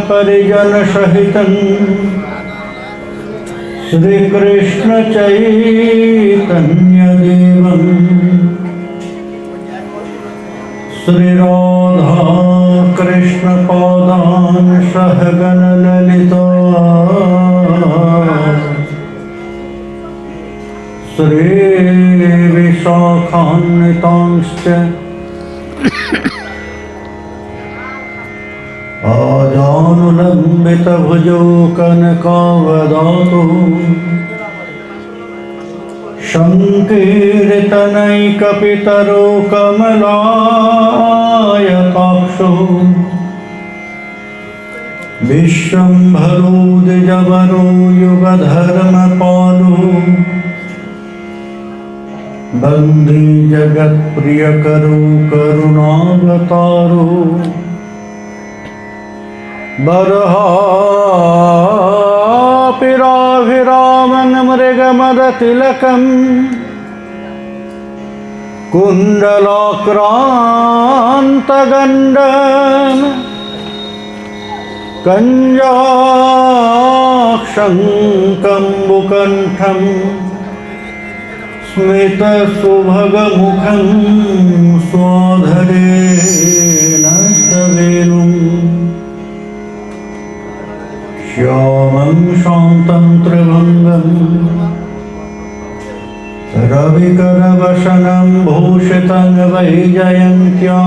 परिजन सहित श्री कृष्ण चैतन्य देवं श्री राधा कृष्ण पादान सहगण ललिता श्री विशाखान्वितांश्च आजानु करावलम्बितभुजौ कनकावदातु संकीर्तनैकपितरो कमलायताक्षो विश्वम्भरो द्विजवरो युगधर्मपालो वन्दे जगत्प्रियकरो करुणावतारो बर्हापिराभिरामन् मृगमदतिलकम् कुण्डलाक्रान्तगण्डम् कञ्जाक्षं कम्बुकण्ठं स्मितसुभगमुखं स्वाधरेण सवेनुं श्यामं शान्तं त्रिभङ्गं रविकरवशनं भूषितं वैजयन्त्या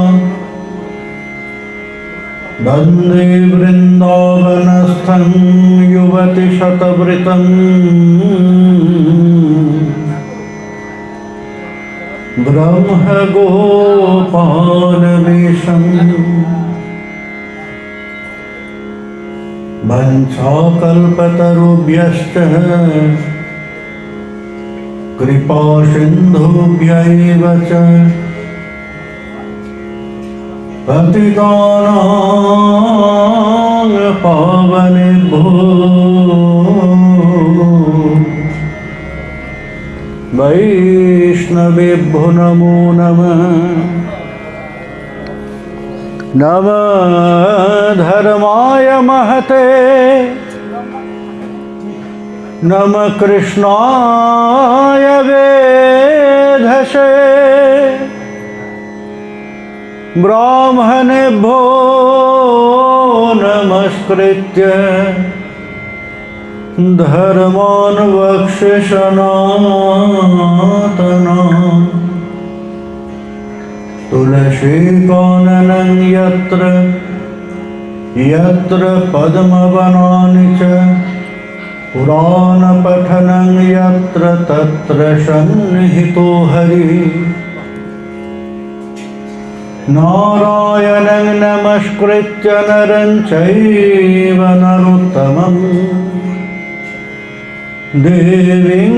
वन्दे वृन्दावनस्थं युवतिशतवृतं ब्रह्मगोपालवेषं वंशाकल्पतरुभ्यश्च कृपासिन्धुभ्यैव च पतितानां पावनेभ्यो वैष्णवेभ्यो नमो नमः। नमः धर्माय महते नमः कृष्णाय वेधसे ब्राह्मणेभ्यो नमस्कृत्य धर्मान् वक्ष्ये सनातनान् तुलसीकाननं यत्र यत्र पद्मवनानि च पुराणपठनं यत्र तत्र सन्निहितो हरिः नारायणं नमस्कृत्य नरं चैव नरोत्तमं देवीं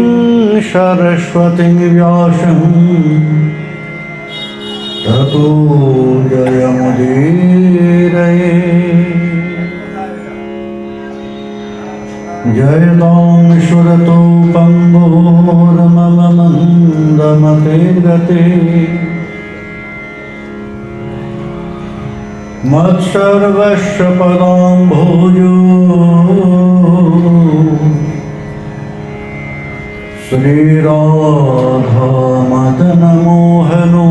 सरस्वतीं व्यासं ततो जयमुदीरये। जयतां सुरतो पम्बोरममन्दमतिर्गते मत्सर्वस्य पदाम्भोजो श्रीराधा मदनमोहनो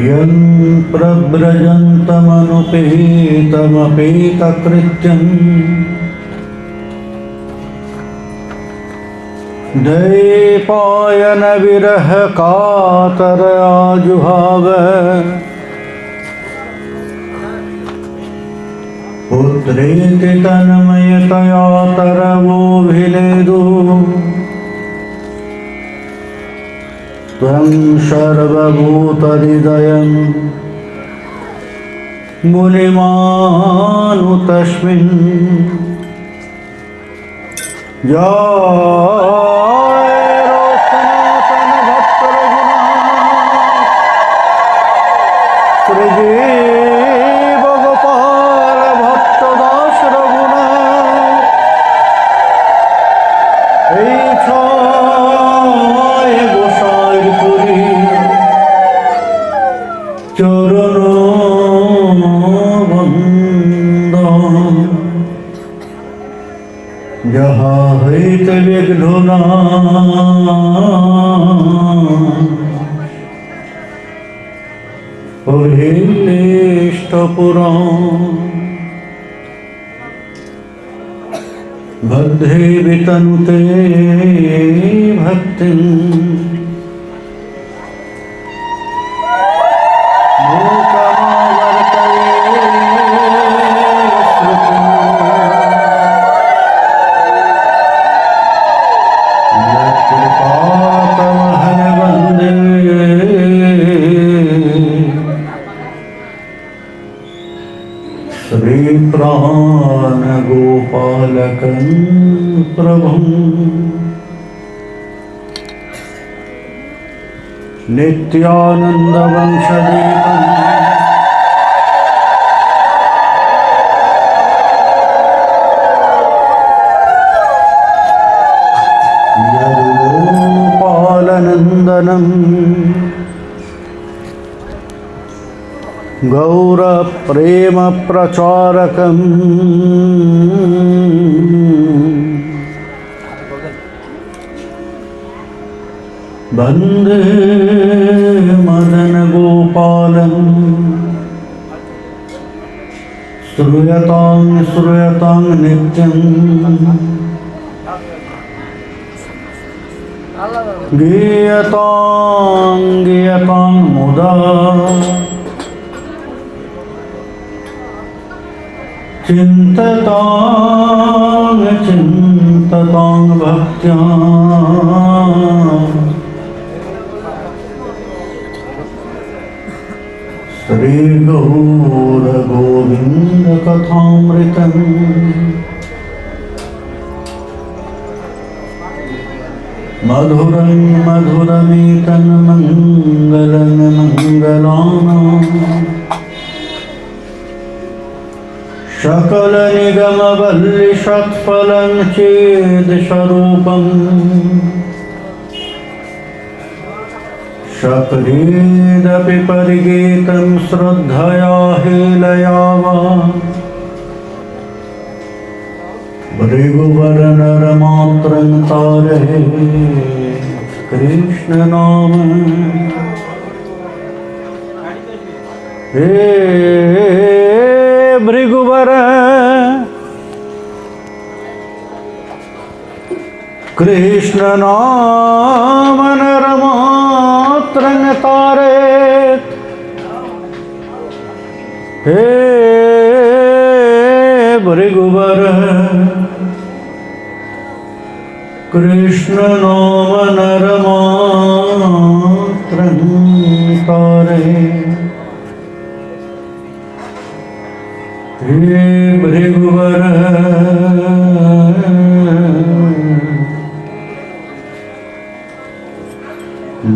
यं प्रव्रजन्तमनुपेतमपेतकृत्यं दैपायन विरह कातर आजुहाव पुत्रेति तन्मयतया तरवोऽभिनेदु त्वं सर्वभूतहृदयं मुनिमानुतस्मिन् जहाँ हृत विघ्नुना अभिलेष्टपुराण बद्धे वितनुते भक्तिं गोपालकं प्रभुं नित्यानन्दवंशदेकम् यदुगोपालनन्दनं गौरप्रेमप्रचारकम् वन्दे मदनगोपालं श्रूयतां नित्यं गीयतां मुदा चिन्ततां भक्त्या श्रीगौरगोविन्दकथामृतम् मधुरं मधुरमेतन्मङ्गलं मङ्गलानां सकलनिगमवल्लिषत्फलं चेदस्वरूपम् शक्रेदपि परिगीतं श्रद्धया हेलया वा भृगुवरनरमात्रं तारये कृष्णनाम हे भृगुवर कृष्णनाम नरमात्रं तारेत हे भृगुवर कृष्ण नाम नरमात्रं तारे हे भृगुवर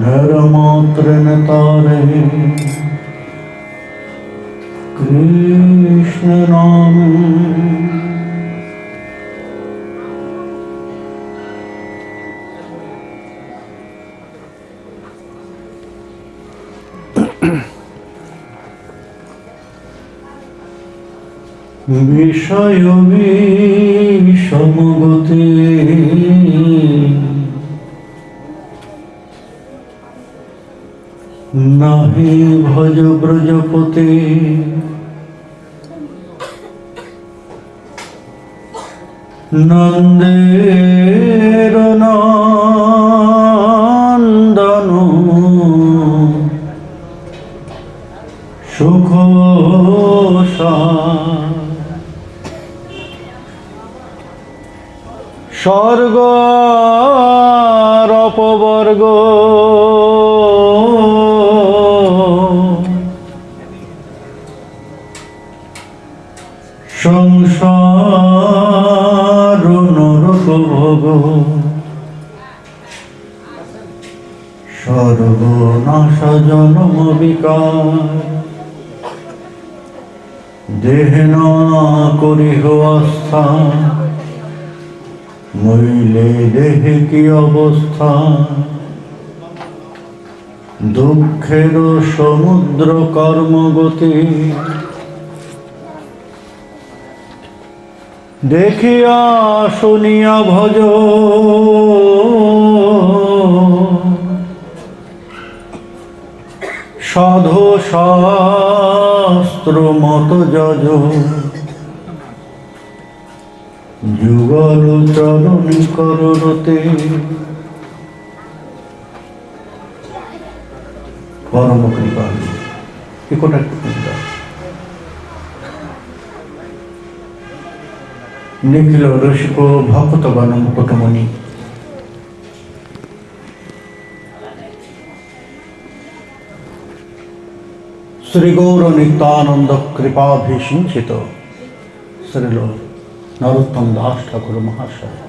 नरमात्रं तारे कृष्ण नाम विषय विषमगते नाहि भज ब्रजपते नंदेर नंदनो सुखोषा स्वर्ग अपवर्ग संसार नरक भोग सर्वनाश जन्म विकार देह ना करिह आस्था मइले देह की अवस्था दुखेर समुद्र कर्मगति देखिया शुनिया भज साधु शास्त्र मत जज जुगल चरण करते परम कृपा निखिल ऋषिक भक्तगण मुकुटमणि श्री गौर नित्यानंद कृपाभिषिंचित শ্রীল নরোত্তম দাস ঠাকুর মহাশয়,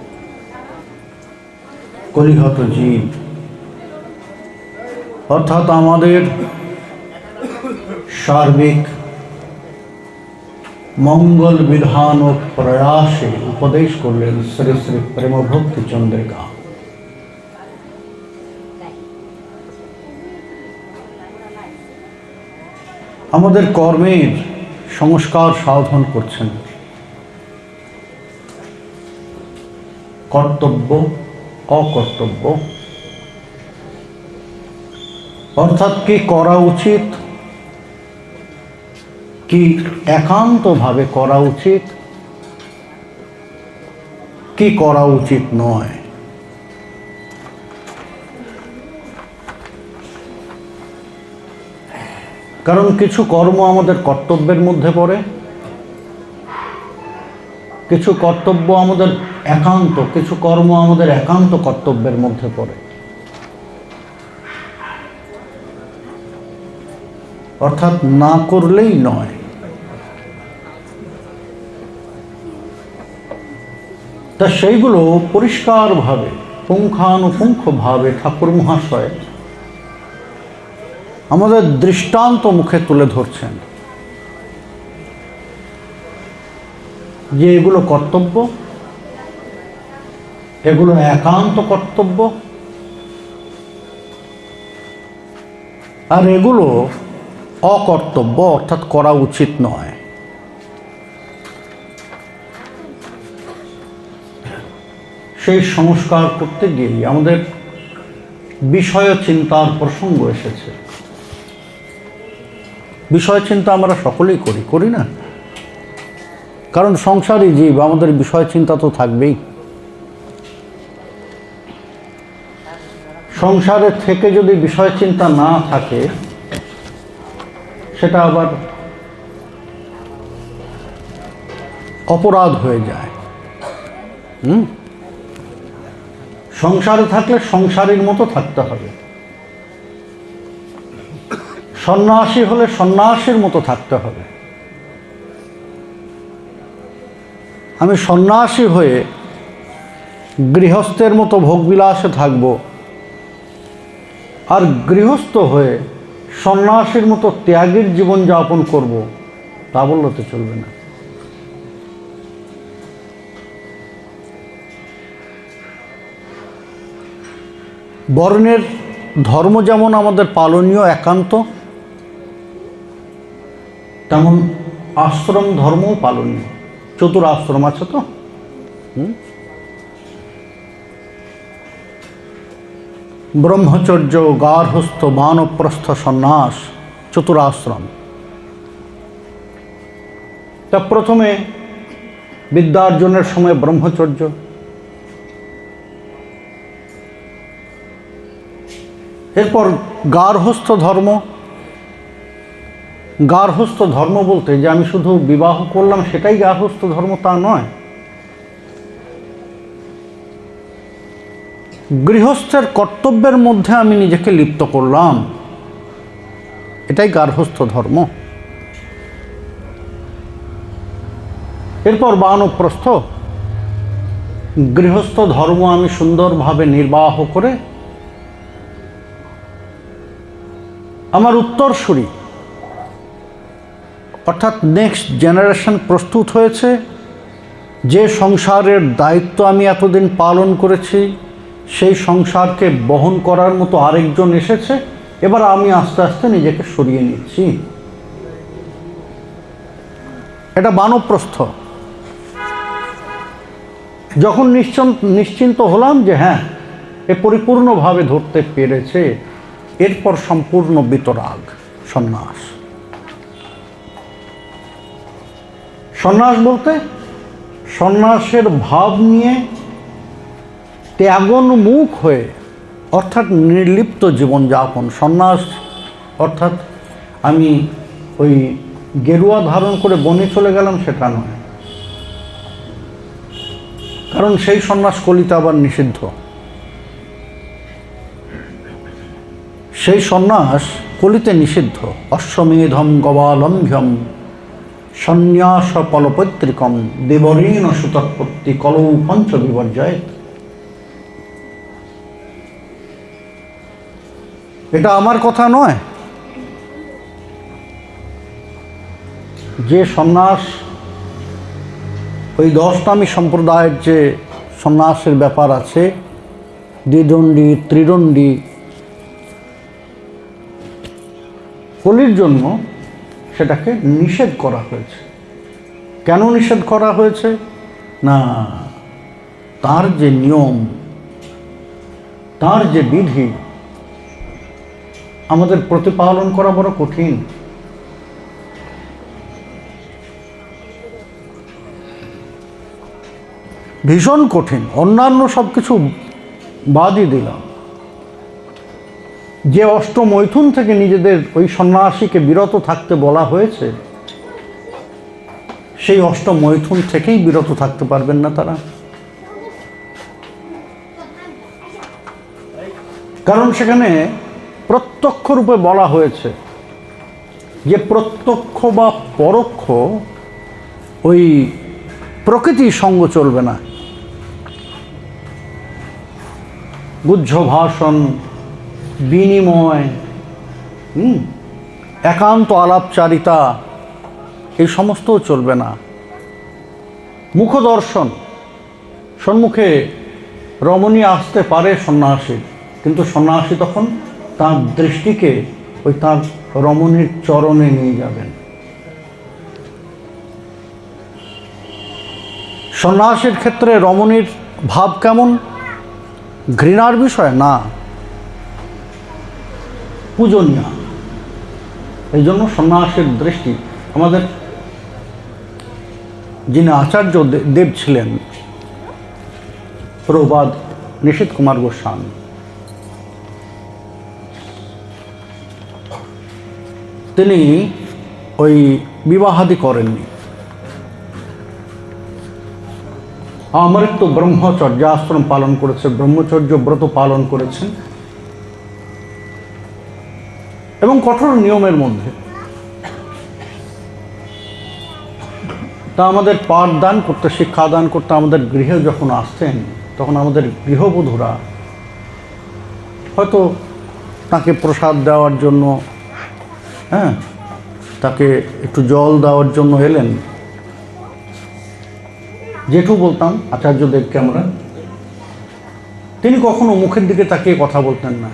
কলিহত জীব অর্থাৎ আমাদের সার্বিক মঙ্গল বিধান ও প্রয়াসে উপদেশ করলেন শ্রী শ্রী প্রেমভক্তি চন্দ্রিকা। আমাদের কর্মের সংস্কার সাধন করছেন, কর্তব্য অকর্তব্য অর্থাৎ কি করা উচিত, কি একান্তভাবে করা উচিত, কি করা উচিত নয়। কারণ কিছু কর্ম আমাদের কর্তব্যের মধ্যে পড়ে, কিছু কর্তব্য আমাদের একান্ত, কিছু কর্ম আমাদের একান্ত কর্তব্যের মধ্যে পড়ে। অর্থাৎ না করলেই নয়। তা সেইগুলো পরিষ্কারভাবে পুঙ্খানুপুঙ্খভাবে ঠাকুর মহাশয় আমাদের দৃষ্টান্ত মুখে তুলে ধরছেন যে এগুলো কর্তব্য, এগুলো একান্ত কর্তব্য, আর এগুলো অকর্তব্য অর্থাৎ করা উচিত নয়। সেই সংস্কার করতে গিয়ে আমাদের বিষয় চিন্তার প্রসঙ্গ এসেছে। বিষয় চিন্তা আমরা সকলেই করি না? কারণ সংসারী জীব, আমাদের বিষয় চিন্তা তো থাকবেই। সংসারে থেকে যদি বিষয় চিন্তা না থাকে সেটা আবার অপরাধ হয়ে যায়। সংসারে থাকলে সংসারীর মতো থাকতে হবে, সন্ন্যাসী হলে সন্ন্যাসীর মতো থাকতে হবে। আমি সন্ন্যাসী হয়ে গৃহস্থের মতো ভোগবিলাসে থাকব, আর গৃহস্থ হয়ে সন্ন্যাসীর মতো ত্যাগের জীবন যাপন করব, তা বললে তো চলবে না। বর্ণের ধর্ম যেমন আমাদের পালনীয় একান্ত, তেমন আশ্রম ধর্মও পালনীয়। চতুরাশ্রম আছে তো, ব্রহ্মচর্য, গার্হস্থ, বানপ্রস্থ, সন্ন্যাস, চতুরাশ্রম। তা প্রথমে বিদ্যার্জনের সময় ব্রহ্মচর্য, এরপর গার্হস্থ ধর্ম। গার্হস্থ ধর্ম বলতে যে আমি শুধু বিবাহ করলাম সেটাই গার্হস্থ ধর্ম তা নয়। গৃহস্থের কর্তব্যের মধ্যে আমি নিজেকে লিপ্ত করলাম, এটাই গার্হস্থ ধর্ম। এরপর বানপ্রস্থ, গৃহস্থ ধর্ম আমি সুন্দরভাবে নির্বাহ করে আমার উত্তরসূরি অর্থাৎ নেক্সট জেনারেশন প্রস্তুত হয়েছে। যে সংসারের দায়িত্ব আমি এতদিন পালন করেছি সেই সংসারকে বহন করার মতো আরেকজন এসেছে, এবার আমি আস্তে আস্তে নিজেকে সরিয়ে নিচ্ছি। এটা বানপ্রস্থ। যখন নিশ্চিন্ত হলাম যে হ্যাঁ এ পরিপূর্ণভাবে ধরতে পেরেছে, এরপর সম্পূর্ণ বিতরাগ, সন্ন্যাস। সন্ন্যাস বলতে সন্ন্যাসের ভাব নিয়ে ত্যাগোন্মুখ হয়ে অর্থাৎ নির্লিপ্ত জীবনযাপন। সন্ন্যাস অর্থাৎ আমি ওই গেরুয়া ধারণ করে বনে চলে গেলাম সেটা নয়, কারণ সেই সন্ন্যাস কলিতে আবার নিষিদ্ধ। সেই সন্ন্যাস কলিতে নিষিদ্ধ। অশ্বমেধম গবালম্ভ্যম সন্ন্যাস ফলপৈতৃকম দেবঋণ সুতৎপত্তি কলৌ পঞ্চ বিবর্জয়েত। এটা আমার কথা নয়। যে সন্ন্যাস ওই 10টি সম্প্রদায়ের যে সন্ন্যাসের ব্যাপার আছে, দ্বিদণ্ডী ত্রিদণ্ডী, কলির জন্য সেটাকে নিষেধ করা হয়েছে। কেন নিষেধ করা হয়েছে? না, তার যে নিয়ম, তার যে বিধি আমাদের প্রতিপালন করা বড় কঠিন। ভীষণ কঠিন। অন্যান্য সব কিছু বাদই দিলাম, যে অষ্টমৈথুন থেকে নিজেদের ওই সন্ন্যাসীকে বিরত থাকতে বলা হয়েছে, সেই অষ্টমৈথুন থেকেই বিরত থাকতে পারবেন না তারা। কারণ সেখানে প্রত্যক্ষ রূপে বলা হয়েছে যে প্রত্যক্ষ বা পরোক্ষ ওই প্রকৃতির সঙ্গ চলবে না। গুহ্য ভাষণ, বিনিময়, একান্ত আলাপচারিতা, এই সমস্তও চলবে না। মুখদর্শন, সম্মুখে রমণী আসতে পারে সন্ন্যাসী, কিন্তু সন্ন্যাসী তখন তার দৃষ্টিকে ওই তার রমণীর চরণে নিয়ে যাবেন। সন্ন্যাসীর ক্ষেত্রে রমণীর ভাব কেমন? ঘৃণার বিষয় না, পূজনীয়। এই জন্য সন্ন্যাসীর দৃষ্টি, আমাদের যিনি আচার্য দেব ছিলেন, প্রভুপাদ নিশীথ কুমার গোস্বামী, তিনি ওই বিবাহাদি করেননি। আমৃত্যু ব্রহ্মচর্যাশ্রম পালন করেছে, ব্রহ্মচর্য ব্রত পালন করেছেন, এবং কঠোর নিয়মের মধ্যে। তা আমাদের পাঠদান করতে, শিক্ষাদান করতে আমাদের গৃহে যখন আসতেন, তখন আমাদের গৃহবধূরা হয়তো তাকে প্রসাদ দেওয়ার জন্য, তাকে একটু জল দেওয়ার জন্য এলেন। জেঠু বলতাম আচার্যদেবকে আমরা, তিনি কখনো মুখের দিকে তাকিয়ে কথা বলতেন না,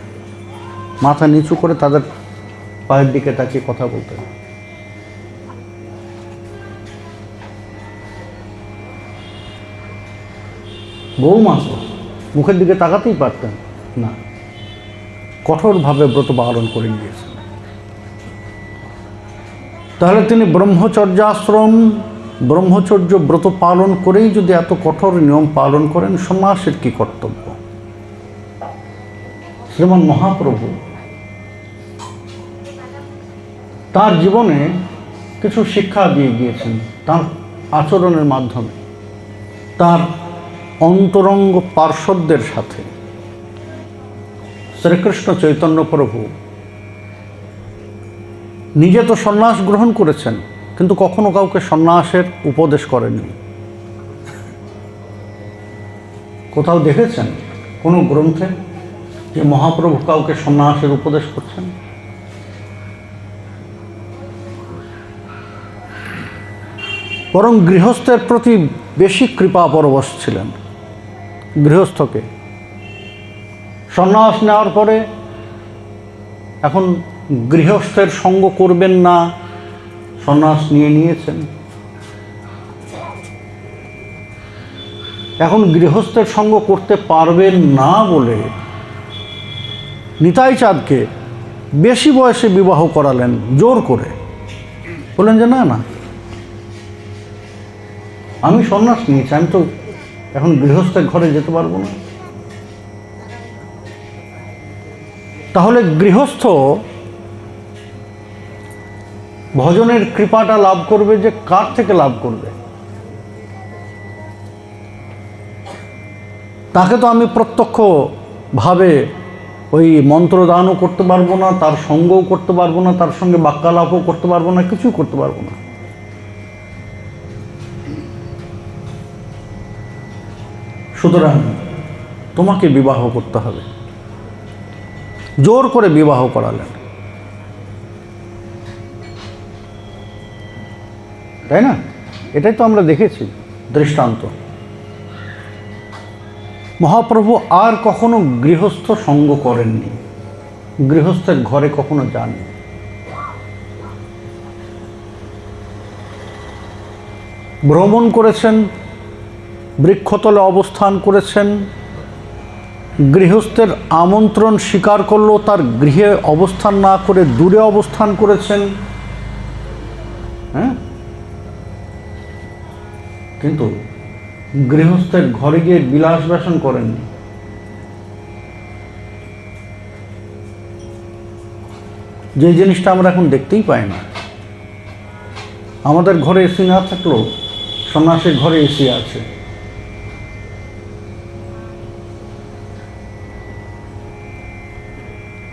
মাথা নিচু করে তাদের পায়ের দিকে তাকিয়ে কথা বলতেন। বৌমা তো মুখের দিকে তাকাতেই পারতেন না, কঠোরভাবে ব্রত পালন করে গিয়েছেন। তাহলে তিনি ব্রহ্মচর্যাশ্রম, ব্রহ্মচর্য ব্রত পালন করেই যদি এত কঠোর নিয়ম পালন করেন, সন্ন্যাসীর কি কর্তব্য? শ্রীমন মহাপ্রভু তার জীবনে কিছু শিক্ষা দিয়ে গিয়েছেন, তার আচরণের মাধ্যমে, তার অন্তরঙ্গ পার্শ্বদের সাথে। শ্রীকৃষ্ণ চৈতন্য প্রভু নিজে তো সন্ন্যাস গ্রহণ করেছেন, কিন্তু কখনো কাউকে সন্ন্যাসের উপদেশ করেননি। কোথাও দেখেছেন কোনো গ্রন্থে যে মহাপ্রভু কাউকে সন্ন্যাসের উপদেশ করছেন? বরং গৃহস্থের প্রতি বেশি কৃপা পরবশ ছিলেন। গৃহস্থকে সন্ন্যাস নেওয়ার পরে এখন গৃহস্থের সঙ্গ করবেন না, সন্ন্যাস নিয়েছেন। এখন গৃহস্থের সঙ্গ করতে পারবেন না বলে নিতাই চাঁদকে বেশি বয়সে বিবাহ করালেন জোর করে। বললেন যে না না, আমি সন্ন্যাস নিয়েছি, আমি তো এখন গৃহস্থের ঘরে যেতে পারবো না। তাহলে গৃহস্থ ভজনের কৃপাটা লাভ করবে যে কার থেকে লাভ করবে? তাকে তো আমি প্রত্যক্ষভাবে ওই মন্ত্রদানও করতে পারবো না, তার সঙ্গও করতে পারবো না, তার সঙ্গে বাক্যালাপও করতে পারবো না, কিছুই করতে পারবো না। সুতরাং তোমাকে বিবাহ করতে হবে। জোর করে বিবাহ করালেন, তাই না? এটাই তো আমরা দেখেছি দৃষ্টান্ত। মহাপ্রভু আর কখনো গৃহস্থ সঙ্গ করেননি, গৃহস্থের ঘরে কখনো যাননি। ভ্রমণ করেছেন, বৃক্ষতলে অবস্থান করেছেন, গৃহস্থের আমন্ত্রণ স্বীকার করলেও তার গৃহে অবস্থান না করে দূরে অবস্থান করেছেন। হ্যাঁ, কিন্তু গৃহস্থের ঘরে গিয়ে বিলাস ব্যাসন করেননি। যে জিনিসটা আমরা এখন দেখতেই পাই না। আমাদের ঘরে এসি না থাকলেও সন্ন্যাসীর ঘরে এসি আছে।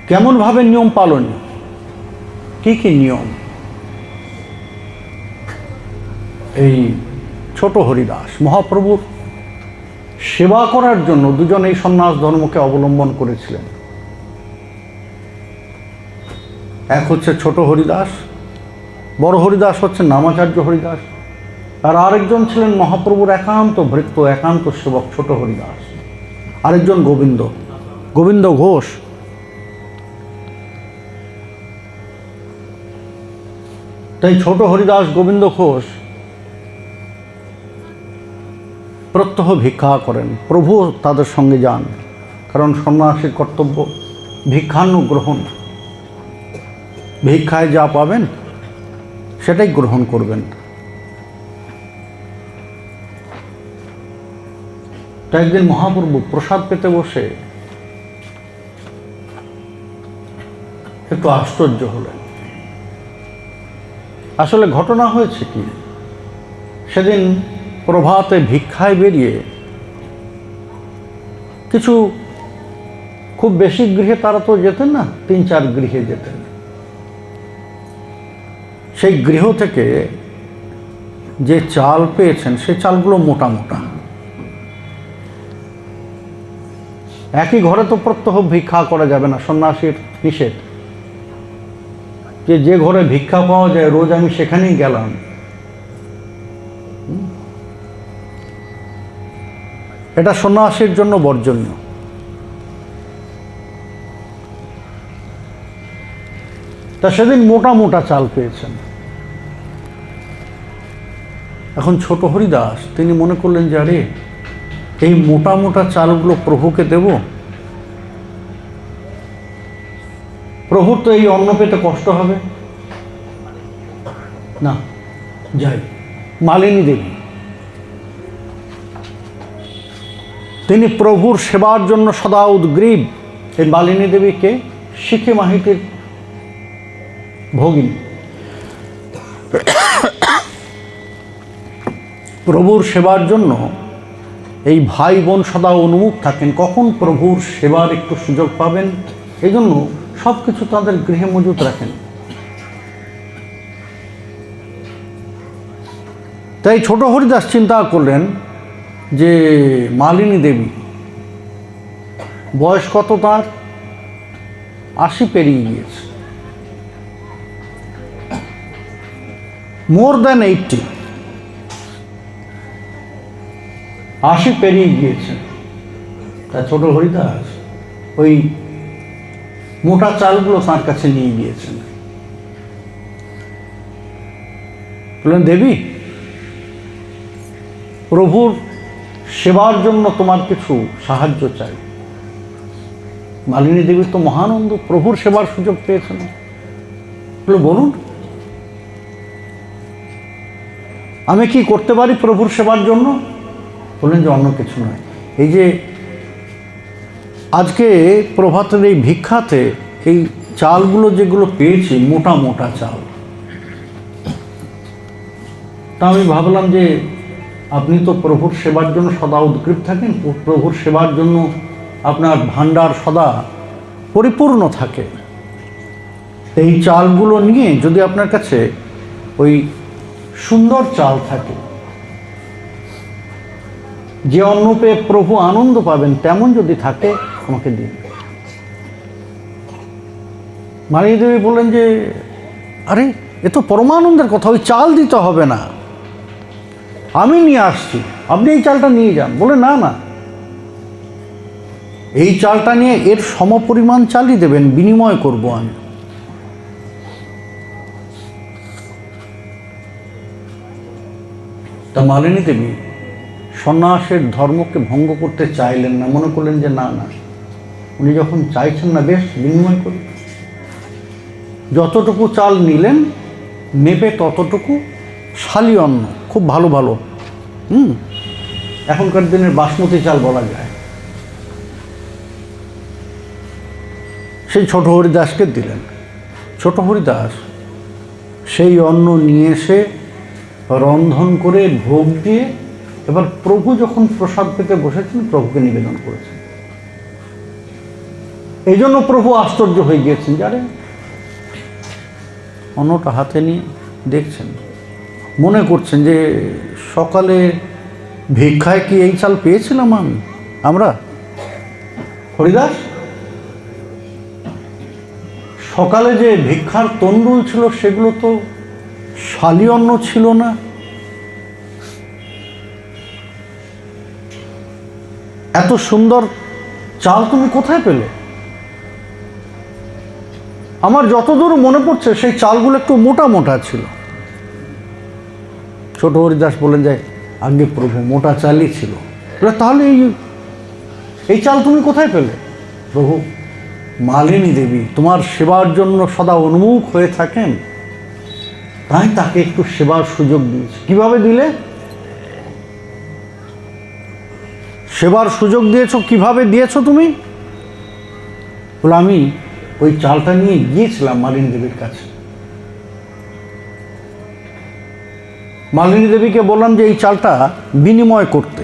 কেমনভাবে নিয়ম পালন, কি কি নিয়ম? এই ছোট হরিদাস মহাপ্রভুর সেবা করার জন্য দুজন এই সন্ন্যাস ধর্মকে অবলম্বন করেছিলেন। এক হচ্ছে ছোট হরিদাস, বড় হরিদাস হচ্ছে নামাচার্য হরিদাস, আর আরেকজন ছিলেন মহাপ্রভুর একান্ত ভৃত্য, একান্ত সেবক ছোট হরিদাস। আরেকজন গোবিন্দ, গোবিন্দ ঘোষ। তাই ছোট হরিদাস, গোবিন্দ ঘোষ প্রত্যহ ভিক্ষা করেন, প্রভু তাদের সঙ্গে যান, কারণ সন্ন্যাসীর কর্তব্য ভিক্ষানুগ্রহণ। ভিক্ষায় যা পাবেন সেটাই গ্রহণ করবেন। তাই একদিন মহাপ্রভু প্রসাদ পেতে বসে একটু আশ্চর্য হলেন। আসলে ঘটনা হয়েছে কি, সেদিন প্রভাতে ভিক্ষায় বেরিয়ে কিছু খুব বেশি গৃহে তারা তো যেতেন না, 3-4 গৃহে যেতেন। সেই গৃহ থেকে যে চাল পেয়েছেন সেই চালগুলো মোটা মোটা। একই ঘরে তো প্রত্যহ ভিক্ষা করা যাবে না, সন্ন্যাসীর নিষেধ যে ঘরে ভিক্ষা পাওয়া যায় রোজ আমি সেখানেই গেলাম। এটা সন্ন্যাসীর জন্য বর্জনীয়। তা সেদিন মোটা মোটা চাল পেয়েছেন। এখন ছোট হরিদাস তিনি মনে করলেন যে আরে এই মোটা মোটা চালগুলো প্রভুকে দেব, প্রভুর তো এই অন্ন পেতে কষ্ট হবে না, যাই মালিনী দেবী। তিনি প্রভুর সেবার জন্য সদা উদ্গ্রীব। এই মালিনী দেবীকে শিখে মাহিতির ভগিনী। প্রভুর সেবার জন্য এই ভাই বোন সদা উন্মুখ থাকেন, কখন প্রভুর সেবার একটু সুযোগ পাবেন, এই জন্য সব কিছু তাদের গৃহে মজুত রাখেন। তাই ছোট হরিদাস চিন্তা করলেন যে মালিনী দেবী বয়স কত তার, 80 পেরিয়ে গিয়েছে, মোর দ্যান 80, 80 পেরিয়ে গিয়েছে। তা ছোট হরিদাস ওই মোটা চালগুলো তার কাছে নিয়ে গিয়েছেন। বললেন দেবী, প্রভুর সেবার জন্য তোমার কিছু সাহায্য চাই। মালিনী দেবীর তো মহানন্দ, প্রভুর সেবার সুযোগ পেয়েছেন। বলুন আমি কি করতে পারি প্রভুর সেবার জন্য? বললেন যে অন্য কিছু নয়, এই যে আজকে প্রভাতের এই ভিক্ষাতে এই চালগুলো যেগুলো পেয়েছি মোটা মোটা চাল, তা আমি ভাবলাম যে আপনি তো প্রভুর সেবার জন্য সদা উদ্গ্রীব থাকেন, প্রভুর সেবার জন্য আপনার ভাণ্ডার সদা পরিপূর্ণ থাকে। এই চালগুলো নিয়ে যদি আপনার কাছে ওই সুন্দর চাল থাকে যে অন্ন পেয়ে প্রভু আনন্দ পাবেন তেমন যদি থাকে আমাকে দিন। মালিনী দেবী বললেন যে আরে এ তো পরমানন্দের কথা, ওই চাল দিতে হবে না, আমি নিয়ে আসছি, আপনি এই চালটা নিয়ে যান। বলে না না, এই চালটা নিয়ে এর সমপরিমাণ চালই দেবেন, বিনিময় করব আমি। তা মালিনী দেবী সন্ন্যাসের ধর্মকে ভঙ্গ করতে চাইলেন না, মনে করলেন যে না না, উনি যখন চাইছেন না, বেশ বিনিময় করি। যতটুকু চাল নিলেন, মেপে ততটুকু শালি অন্ন, খুব ভালো ভালো, এখনকার দিনের বাসমতি চাল বলা যায়, সেই ছোট হরিদাসকে দিলেন। ছোট হরিদাস সেই অন্ন নিয়ে এসে রন্ধন করে ভোগ দিয়ে এবার প্রভু যখন প্রসাদ পেতে বসেছেন, প্রভুকে নিবেদন করেছেন। এই জন্য প্রভু আশ্চর্য হয়ে গিয়েছেন, যারে অন্নটা হাতে নিয়ে দেখছেন, মনে করছেন যে সকালে ভিক্ষায় কি এই চাল পেয়েছিলাম আমরা হরিদাস? সকালে যে ভিক্ষার তণ্ডুল ছিল সেগুলো তো শালি অন্ন ছিল না। এত সুন্দর চাল তুমি কোথায় পেলে? আমার যতদূর মনে পড়ছে সেই চালগুলো একটু মোটা মোটা ছিল। ছোট হরিদাস বলেন যে আগে প্রভু মোটা চালই ছিল। তাহলে এই চাল তুমি কোথায় পেলে? প্রভু, মালিনী দেবী তোমার সেবার জন্য সদা উন্মুখ হয়ে থাকেন, তাই তাকে একটু সেবার সুযোগ দিয়েছে। কিভাবে দিলে? সেবার সুযোগ দিয়েছো, কিভাবে দিয়েছো তুমি? বলে আমি ওই চালটা নিয়ে গিয়েছিলাম মালিনী দেবীর কাছে। মালিনী দেবীকে বললাম যে এই চালটা বিনিময় করতে,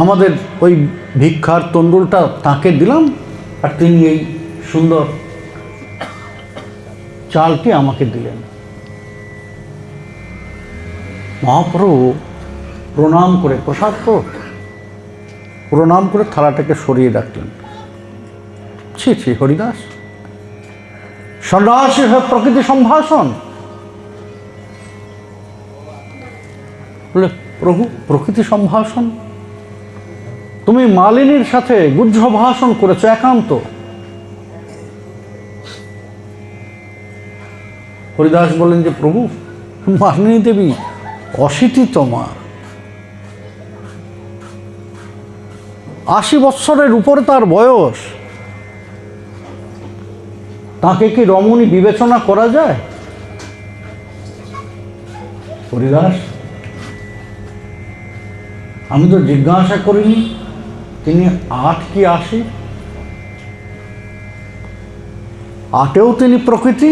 আমাদের ওই ভিক্ষার তণ্ডুলটা তাকে দিলাম, আর তিনি এই সুন্দর চালটি আমাকে দিলেন। মহাপ্রভু প্রণাম করে, প্রসাদ তো, প্রণাম করে থালাটাকে সরিয়ে রাখলেন। ছি ছি হরিদাস, সন্ন্যাসী হয়ে প্রকৃতি সম্ভাষণ? বলে প্রভু, প্রকৃতি সম্ভাষণ? তুমি মালিনীর সাথে গুহ্য ভাষণ করেছো একান্ত। হরিদাস বলেন যে প্রভু, মালিনী দেবী অশীতিতমা, 80 বৎসরের উপরে তার বয়স, তাকে কি রমণী বিবেচনা করা যায়? হরিদাস, আমি তো জিজ্ঞাসা করিনি তিনি 8 কি 80? 8-এও তিনি প্রকৃতি,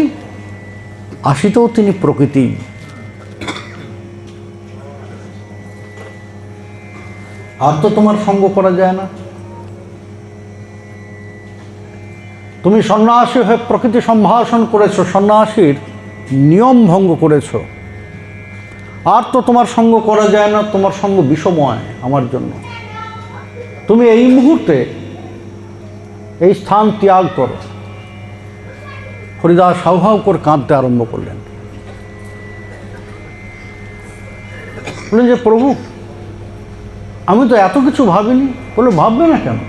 80-তেও তিনি প্রকৃতি। আর তো তোমার সঙ্গ করা যায় না। তুমি সন্ন্যাসী হয়ে প্রকৃতি সম্ভাষণ করেছো, সন্ন্যাসীর নিয়ম ভঙ্গ করেছো। আর তো তোমার সঙ্গ করা যায় না, তোমার সঙ্গ বিষময় আমার জন্য। তুমি এই মুহূর্তে এই স্থান ত্যাগ করো। হরিদাস হাউহাউ করে কাঁদতে আরম্ভ করলেন। বললেন যে প্রভু, আমি তো এত কিছু ভাবিনি। বলে ভাববে না কেন?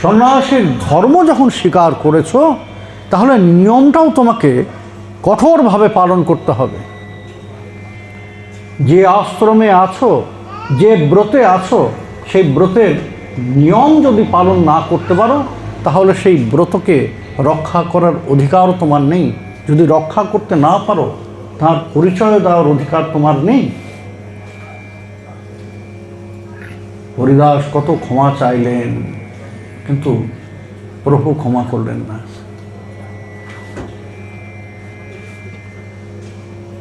সন্ন্যাসীর ধর্ম যখন স্বীকার করেছো, তাহলে নিয়মটাও তোমাকে কঠোরভাবে পালন করতে হবে। যে আশ্রমে আছো, যে ব্রতে আছো, সেই ব্রতের নিয়ম যদি পালন না করতে পারো, তাহলে সেই ব্রতকে রক্ষা করার অধিকারও তোমার নেই। যদি রক্ষা করতে না পারো, তার পরিচয় দেওয়ার অধিকার তোমার নেই। হরিদাস কত ক্ষমা চাইলেন, কিন্তু প্রভু ক্ষমা করলেন না।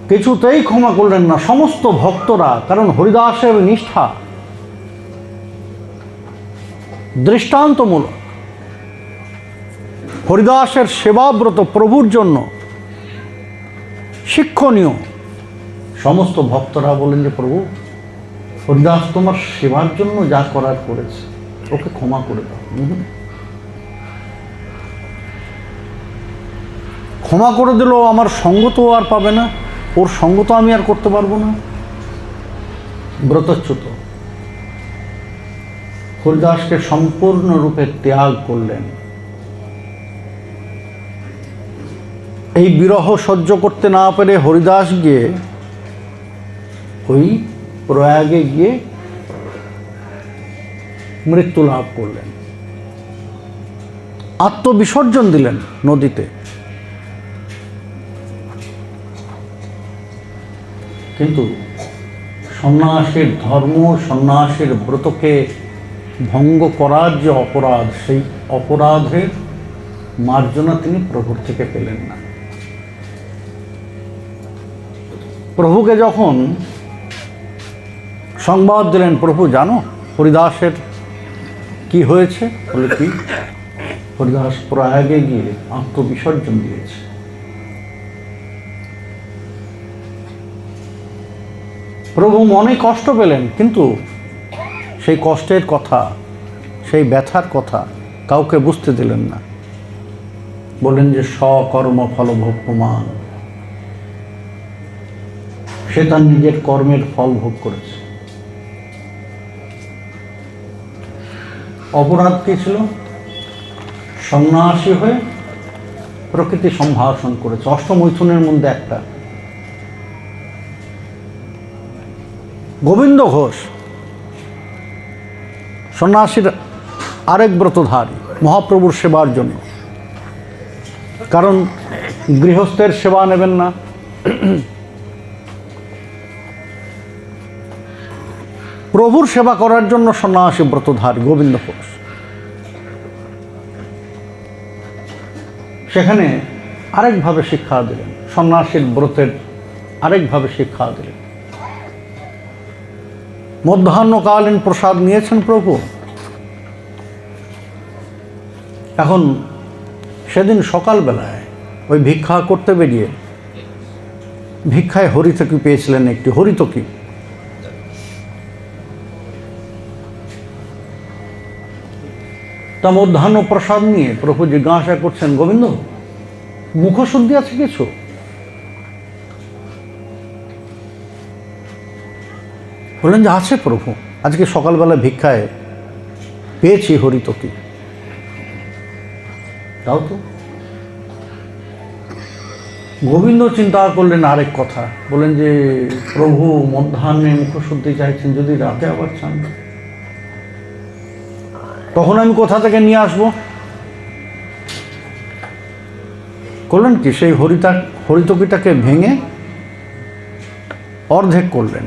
কিছুতেই ক্ষমা করলেন না সমস্ত ভক্তরা, কারণ হরিদাসের নিষ্ঠা দৃষ্টান্তমূলক। হরিদাসের সেবাব্রত প্রভুর জন্য শিক্ষণীয়। সমস্ত ভক্তরা বলেন যে প্রভু, হরিদাস তোমার সেবার জন্য যা করার করেছে, ওকে ক্ষমা করে দাও। ক্ষমা করে দিল, আমার সঙ্গ তো আর পাবে না, ওর সঙ্গ তো আমি আর করতে পারবো না। ব্রতচ্যুত হরিদাসকে সম্পূর্ণরূপে ত্যাগ করলেন। এই বিরহ সহ্য করতে না পেরে হরিদাস গিয়ে ওই প্রয়াগে গিয়ে মৃত্যু লাভ করলেন, আত্মবিসর্জন দিলেন নদীতে। কিন্তু সন্ন্যাসীর ধর্ম, সন্ন্যাসীর ব্রতকে ভঙ্গ করার যে অপরাধ, সেই অপরাধের মার্জনা তিনি প্রভুর থেকে পেলেন না। প্রভুকে যখন সংবাদ দিলেন, প্রভু জানো হরিদাসের কি হয়েছে? বলে কি? হরিদাস প্রয়াগে গিয়ে আত্মবিসর্জন দিয়েছে। প্রভু মনে কষ্ট পেলেন, কিন্তু সেই কষ্টের কথা, সেই ব্যথার কথা কাউকে বুঝতে দিলেন না। বললেন যে স্বকর্ম ফল ভোগ প্রমাণ, সে তার নিজের কর্মের ফল ভোগ করেছে। অপরাধ কি ছিল? সন্ন্যাসী হয়ে প্রকৃতি সম্ভাষণ করেছে, অষ্টমৈথুনের মধ্যে একটা। গোবিন্দ ঘোষ সন্ন্যাসীর আরেক ব্রতধারী, মহাপ্রভুর সেবার জন্য। কারণ গৃহস্থের সেবা নেবেন না, প্রভুর সেবা করার জন্য সন্ন্যাসী ব্রতধারী গোবিন্দ ঘোষ। সেখানে আরেকভাবে শিক্ষা দিলেন, সন্ন্যাসীর ব্রতের আরেকভাবে শিক্ষা দিলেন। মধ্যাহ্নকালীন প্রসাদ নিয়েছেন প্রভু। এখন সেদিন সকালবেলায় ওই ভিক্ষা করতে বেরিয়ে ভিক্ষায় হরিতকি পেয়েছিলেন, একটি হরিতকি। তা মধ্যাহ্ন প্রসাদ নিয়ে প্রভু জিজ্ঞাসা করছেন, গোবিন্দ মুখশুদ্ধি আছে কিছু? বললেন যে আছে প্রভু, আজকে সকালবেলা ভিক্ষায় পেয়েছি হরিতকি। তাও তো। গোবিন্দ চিন্তা করলেন আরেক কথা, বলেন যে প্রভু মধ্যাহ্নে মুখশুদ্ধি চাইছেন, যদি রাতে আবার চান তখন আমি কোথা থেকে নিয়ে আসবো? করলেন কি, সেই হরিতকিটাকে ভেঙে অর্ধেক করলেন,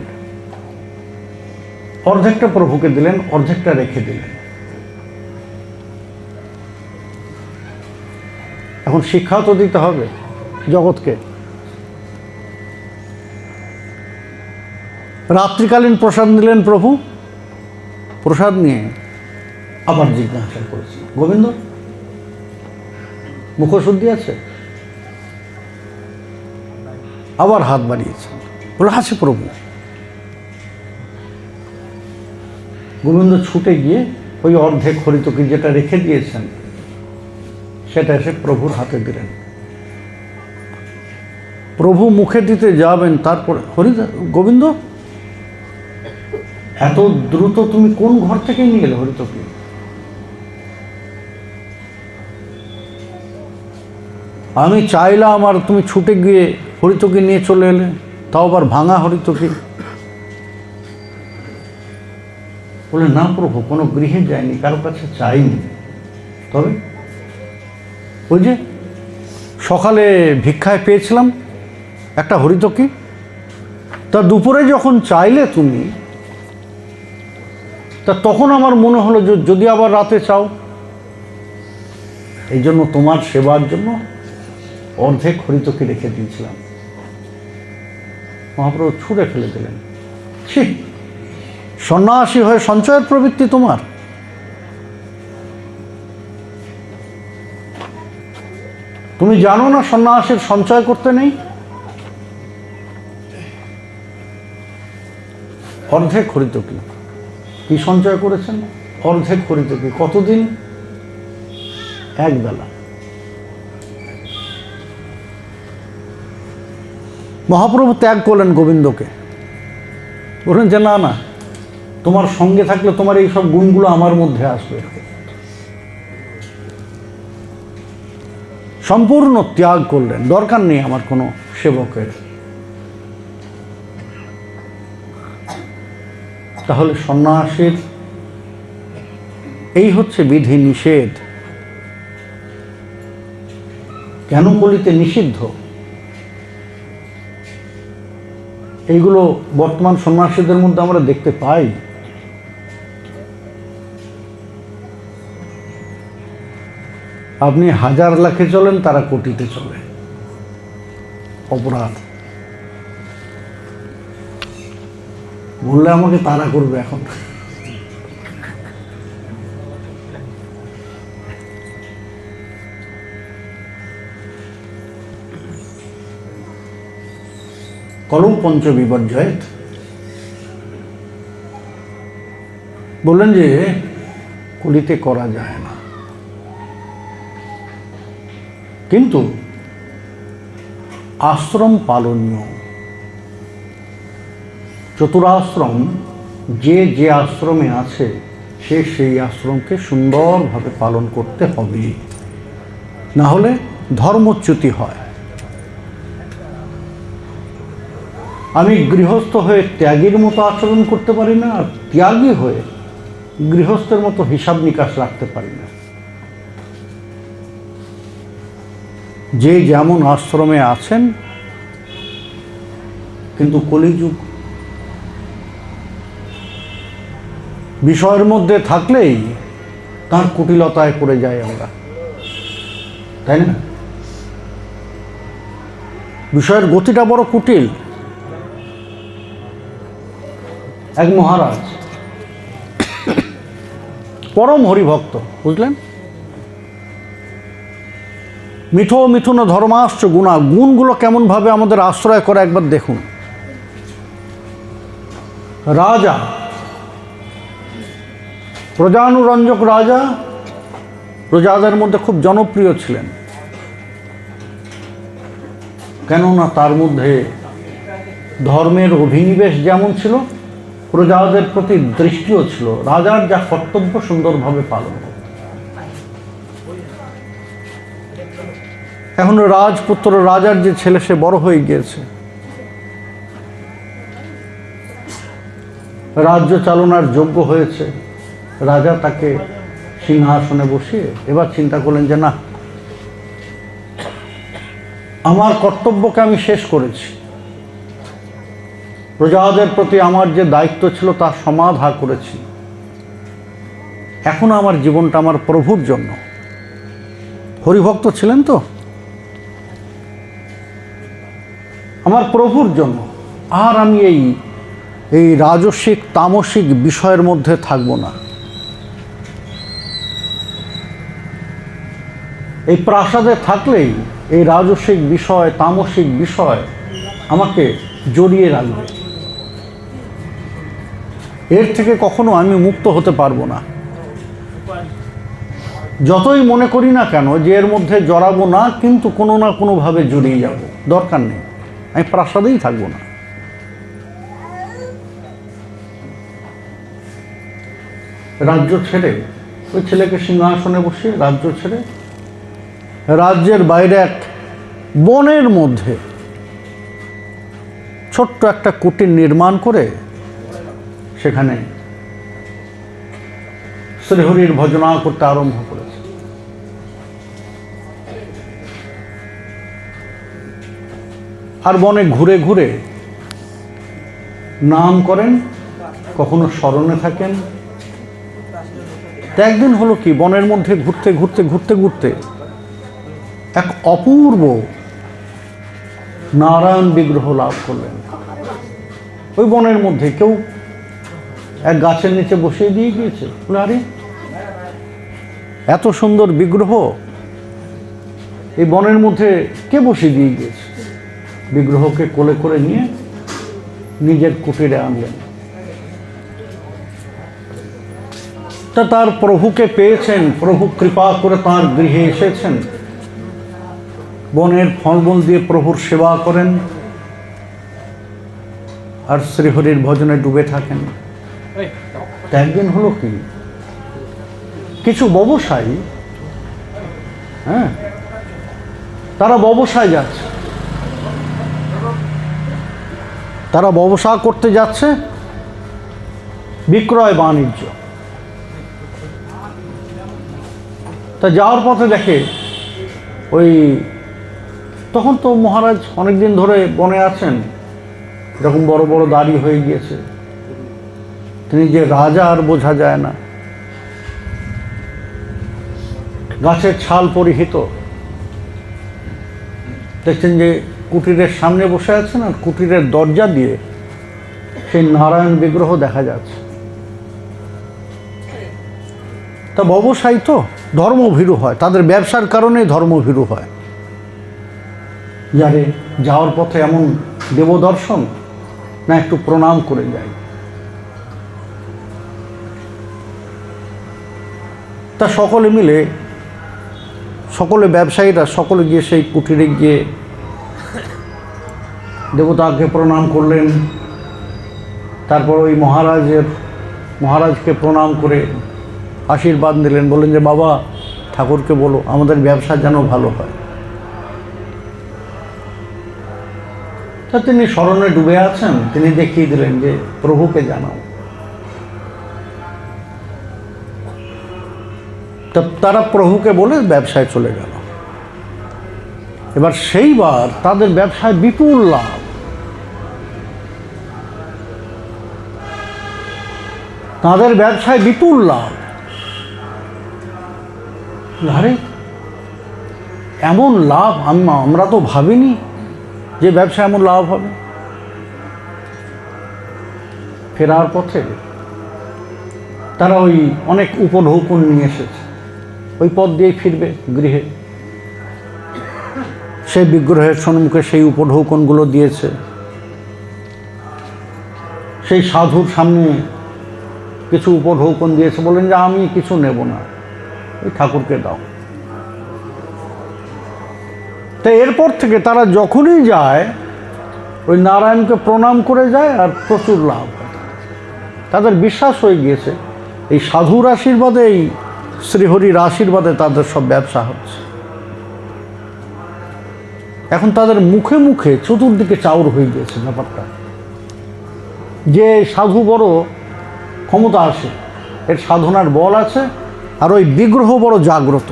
অর্ধেকটা প্রভুকে দিলেন, অর্ধেকটা রেখে দিলেন। এখন শিক্ষাও তো দিতে হবে জগৎকে। রাত্রিকালীন প্রসাদ নিলেন প্রভু, প্রসাদ নিয়ে আবার জিজ্ঞাসা করেছেন, গোবিন্দ মুখশুদ্ধি আছে? আবার হাত বাড়িয়েছেন, বলে আছে প্রভু। গোবিন্দ ছুটে গিয়ে ওই অর্ধেক হরিতকি যেটা রেখে দিয়েছেন সেটা এসে প্রভুর হাতে দিলেন। প্রভু মুখে দিতে যাবেন, তারপরে গোবিন্দ এত দ্রুত তুমি কোন ঘর থেকে নিয়ে এলে হরিতকি? আমি চাইলাম আর তুমি ছুটে গিয়ে হরিতকি নিয়ে চলে এলে, তাও আবার ভাঙা হরিতকি। বলে না প্রভু, কোনো গৃহে যায়নি, কারো কাছে চাইনি, তবে ওই যে সকালে ভিক্ষায় পেয়েছিলাম একটা হরিতকি, তা দুপুরে যখন চাইলে তুমি, তা তখন আমার মনে হলো যে যদি আবার রাতে চাও, এই জন্য তোমার সেবার জন্য অর্ধেক হরিতকি রেখে দিয়েছিলাম। মহাপ্রভু ছুঁড়ে ফেলে দিলেন। ছি, সন্ন্যাসী হয়ে সঞ্চয়ের প্রবৃত্তি তোমার? তুমি জানো না সন্ন্যাসীর সঞ্চয় করতে নেই? অর্ধেক হরিতকি। কি সঞ্চয় করেছেন? অর্ধেক হরিতকি। কতদিন? এক বেলা। মহাপ্রভু ত্যাগ করলেন গোবিন্দকে, বললেন যে না না, তোমার সঙ্গে থাকলে তোমার এই সব গুণগুলো আমার মধ্যে আসবে। সম্পূর্ণ ত্যাগ করলেন, দরকার নেই আমার কোনো সেবকের। তাহলে সন্ন্যাসীর এই হচ্ছে বিধি নিষেধ। কেন কলিতে নিষিদ্ধ? এইগুলো বর্তমান সন্ন্যাসীদের মধ্যে আমরা দেখতে পাই। আপনি হাজার লাখে চলেন, তারা কোটিতে চলে। অপরাধ বললে আমাকে তাড়া করবে এখন। কলম পঞ্চ বিপর্যয়েত বললেন যে কলিতে করা যায় না, কিন্তু আশ্রম পালনীয়। চতুরাশ্রম, যে যে আশ্রমে আছে সে সেই আশ্রমকে সুন্দরভাবে পালন করতে হবে, না হলে ধর্মচ্যুতি হয়। আমি গৃহস্থ হয়ে ত্যাগীর মতো আচরণ করতে পারি না, আর ত্যাগী হয়ে গৃহস্থের মতো হিসাব নিকাশ রাখতে পারি না। যে যেমন আশ্রমে আছেন, কিন্তু কলিযুগ বিষয়ের মধ্যে থাকলেই তার কুটিলতায় পড়ে যায় আমরা, তাই না? বিষয়ের গতিটা বড় কুটিল। এক মহারাজ, পরম হরিভক্ত, বুঝলেন? মিঠো মিথুন ধর্মাশ্চ গুণা, গুণগুলো কেমনভাবে আমাদের আশ্রয় করে একবার দেখুন। রাজা, প্রজানুরঞ্জক রাজা, প্রজাদের মধ্যে খুব জনপ্রিয় ছিলেন, কেননা তার মধ্যে ধর্মের অভিনিবেশ যেমন ছিল, প্রজাদের প্রতি দৃষ্টিও ছিল। রাজার যা কর্তব্য সুন্দরভাবে পালন করত। এখন রাজপুত্র, রাজার যে ছেলে, সে বড় হয়ে গিয়েছে, রাজ্য চালনার যোগ্য হয়েছে। রাজা তাকে সিংহাসনে বসিয়ে এবার চিন্তা করলেন যে না, আমার কর্তব্যকে আমি শেষ করেছি, প্রজাদের প্রতি আমার যে দায়িত্ব ছিল তা সমাধা করেছি, এখন আমার জীবনটা আমার প্রভুর জন্য। হরিভক্ত ছিলেন তো, আমার প্রভুর জন্য। আর আমি এই রাজসিক তামসিক বিষয়ের মধ্যে থাকব না। এই প্রাসাদে থাকলেই এই রাজসিক বিষয়, তামসিক বিষয় আমাকে জড়িয়ে রাখবে। এর থেকে কখনো আমি মুক্ত হতে পারবো না। যতই মনে করি না কেন যে এর মধ্যে জড়াবো না, কিন্তু কোনো না কোনোভাবে জড়িয়ে যাব। দরকার নেই, আমি প্রাসাদেই থাকবো না। রাজ্য ছেড়ে, ওই ছেলেকে সিংহাসনে বসিয়ে রাজ্য ছেড়ে রাজ্যের বাইরে এক বনের মধ্যে ছোট্ট একটা কুটির নির্মাণ করে সেখানে শ্রীহরির ভজনা করতে আরম্ভ করেছে। আর বনে ঘুরে ঘুরে নাম করেন, কখনো স্মরণে থাকেন। একদিন হলো কি, বনের মধ্যে ঘুরতে ঘুরতে ঘুরতে ঘুরতে এক অপূর্ব নারায়ণ বিগ্রহ লাভ করলেন। ওই বনের মধ্যে কেউ এক গাছের নিচে বসিয়ে দিয়ে গিয়েছে। বলে আরে, এত সুন্দর বিগ্রহ এই বনের মধ্যে কে বসিয়ে দিয়ে গিয়েছে? বিগ্রহকে কোলে করে নিয়ে নিজের কুটিরে আনলেন। তা তার প্রভুকে পেয়েছেন, প্রভু কৃপা করে তাঁর গৃহে এসেছেন, বনের ফলমূল দিয়ে প্রভুর সেবা করেন আর শ্রীহরির ভজনে ডুবে থাকেন। তা একদিন হলো কি, কিছু ব্যবসায়ী, তারা ব্যবসায় যাচ্ছে, তারা ব্যবসা করতে যাচ্ছে, বিক্রয় বাণিজ্য। তা যাওয়ার পথে দেখে ওই, তখন তো মহারাজ অনেকদিন ধরে বনে আছেন, এরকম বড় বড় দাড়ি হয়ে গিয়েছে, তিনি যে রাজা আর বোঝা যায় না, গাছের ছাল পরিহিত। দেখছেন যে কুটিরের সামনে বসে আছেন, আর কুটিরের দরজা দিয়ে সেই নারায়ণ বিগ্রহ দেখা যাচ্ছে। তা ব্যবসায়ী তো ধর্মভীরু হয়, তাদের ব্যবসার কারণেই ধর্মভীরু হয়। যারে যাওয়ার পথে এমন দেবদর্শন, না একটু প্রণাম করে যাই। তা সকলে মিলে, সকলে ব্যবসায়ীরা সকলে গিয়ে সেই কুটিরে গিয়ে দেবতাকে প্রণাম করলেন। তারপর ওই মহারাজকে প্রণাম করে আশীর্বাদ দিলেন, বললেন যে বাবা ঠাকুরকে বলো আমাদের ব্যবসা যেন ভালো হয়। তা তিনি স্মরণে ডুবে আছেন, তিনি দেখিয়ে দিলেন যে প্রভুকে জানাও। তা তারা প্রভুকে বলে ব্যবসায় চলে গেল। এবার সেইবার তাদের ব্যবসায় বিপুল লাভ। তাদের ব্যবসায় বিপুল লাভ। আরে এমন লাভ আমরা তো ভাবিনি যে ব্যবসা এমন লাভ হবে। ফেরার পথে তারা ওই অনেক উপঢৌকন নিয়ে এসেছে, ওই পথ দিয়েই ফিরবে গৃহে। সেই বিগ্রহের সম্মুখে সেই উপঢৌকনগুলো দিয়েছে। সেই সাধুর সামনে কিছু উপঢৌকন দিয়েছে, বললেন যে আমি কিছু নেব না, ওই ঠাকুরকে দাও। তো এরপর থেকে তারা যখনই যায় ওই নারায়ণকে প্রণাম করে যায়, আর প্রচুর লাভ হয়। তাদের বিশ্বাস হয়ে গিয়েছে এই সাধুর আশীর্বাদে, এই শ্রীহরির আশীর্বাদে তাদের সব ব্যবসা হচ্ছে। এখন তাদের মুখে মুখে চতুর্দিকে চাউর হয়ে গিয়েছে ব্যাপারটা, যে সাধু বড় ক্ষমতা আছে, এর সাধনার বল আছে, আর ওই বিগ্রহ বড় জাগ্রত।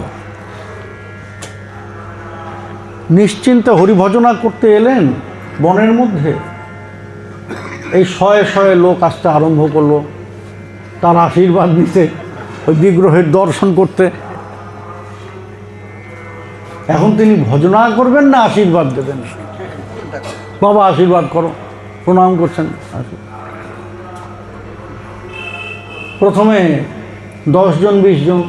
নিশ্চিন্তে হরিভজনা করতে এলেন বনের মধ্যে, এই শয়ে শয়ে লোক আসতে আরম্ভ করলো তার আশীর্বাদ নিতে, ওই বিগ্রহের দর্শন করতে। এখন তিনি ভজনা করবেন না আশীর্বাদ দেবেন? বাবা আশীর্বাদ করো, প্রণাম করছেন। প্রথমে 10 জন 20 জন,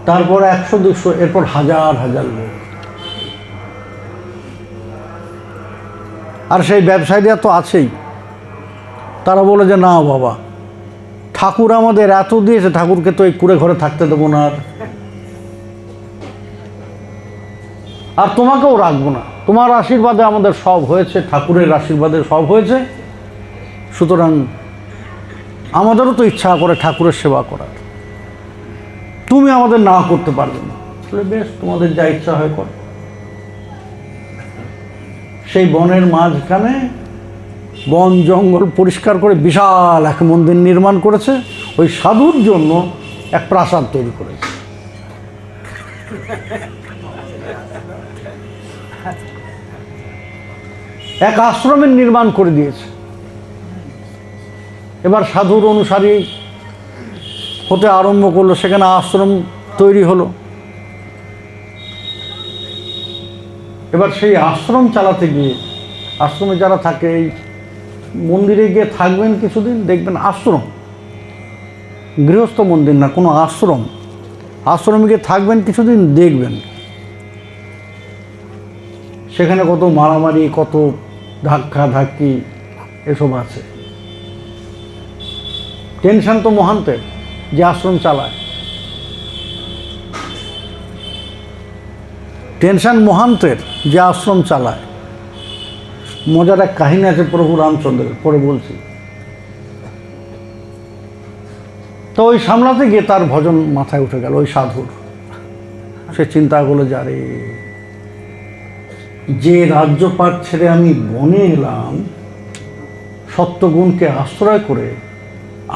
তারপর 100 200, এরপর হাজার হাজার লোক। আর সেই ব্যবসায়ীরা তো আছেই, তারা বলে যে না বাবা, ঠাকুর আমাদের এত দিয়েছে, ঠাকুরকে তো এই কুড়ে ঘরে থাকতে দেবো না, আর তোমাকেও রাখবো না, তোমার আশীর্বাদে আমাদের সব হয়েছে, ঠাকুরের আশীর্বাদে সব হয়েছে, সুতরাং আমাদেরও তো ইচ্ছা করে ঠাকুরের সেবা করার, তুমি আমাদের না করতে পারবে না। বলে বেশ, তোমাদের যা ইচ্ছা হয় কর। সেই বনের মাঝখানে বন জঙ্গল পরিষ্কার করে বিশাল এক মন্দির নির্মাণ করেছে, ওই সাধুর জন্য এক প্রাসাদ তৈরি করেছে। এক আশ্রমের নির্মাণ করে দিয়েছে। এবার সাধুর অনুসারী হতে আরম্ভ করলো, সেখানে আশ্রম তৈরি হলো। এবার সেই আশ্রম চালাতে গিয়ে, আশ্রমে যারা থাকে, এই মন্দিরে গিয়ে থাকবেন কিছুদিন, দেখবেন আশ্রম, গৃহস্থ মন্দির না, কোনো আশ্রম, আশ্রমে গিয়ে থাকবেন কিছুদিন, দেখবেন সেখানে কত মারামারি, কত ধাক্কা ধাক্কি এসব আছে। টেনশন তো মহান্তের। যে আশ্রম চালায়। টেনশন মহান্তের যে আশ্রম চালায়। মজার এক কাহিনী আছে প্রভু রামচন্দ্রের, পরে বলছি। তো ওই সামলাতে গিয়ে তার ভজন মাথায় উঠে গেল ওই সাধুর। সে চিন্তা করলো, যারে যে রাজ্যপাট ছেড়ে আমি বনে এলাম সত্যগুণকে আশ্রয় করে,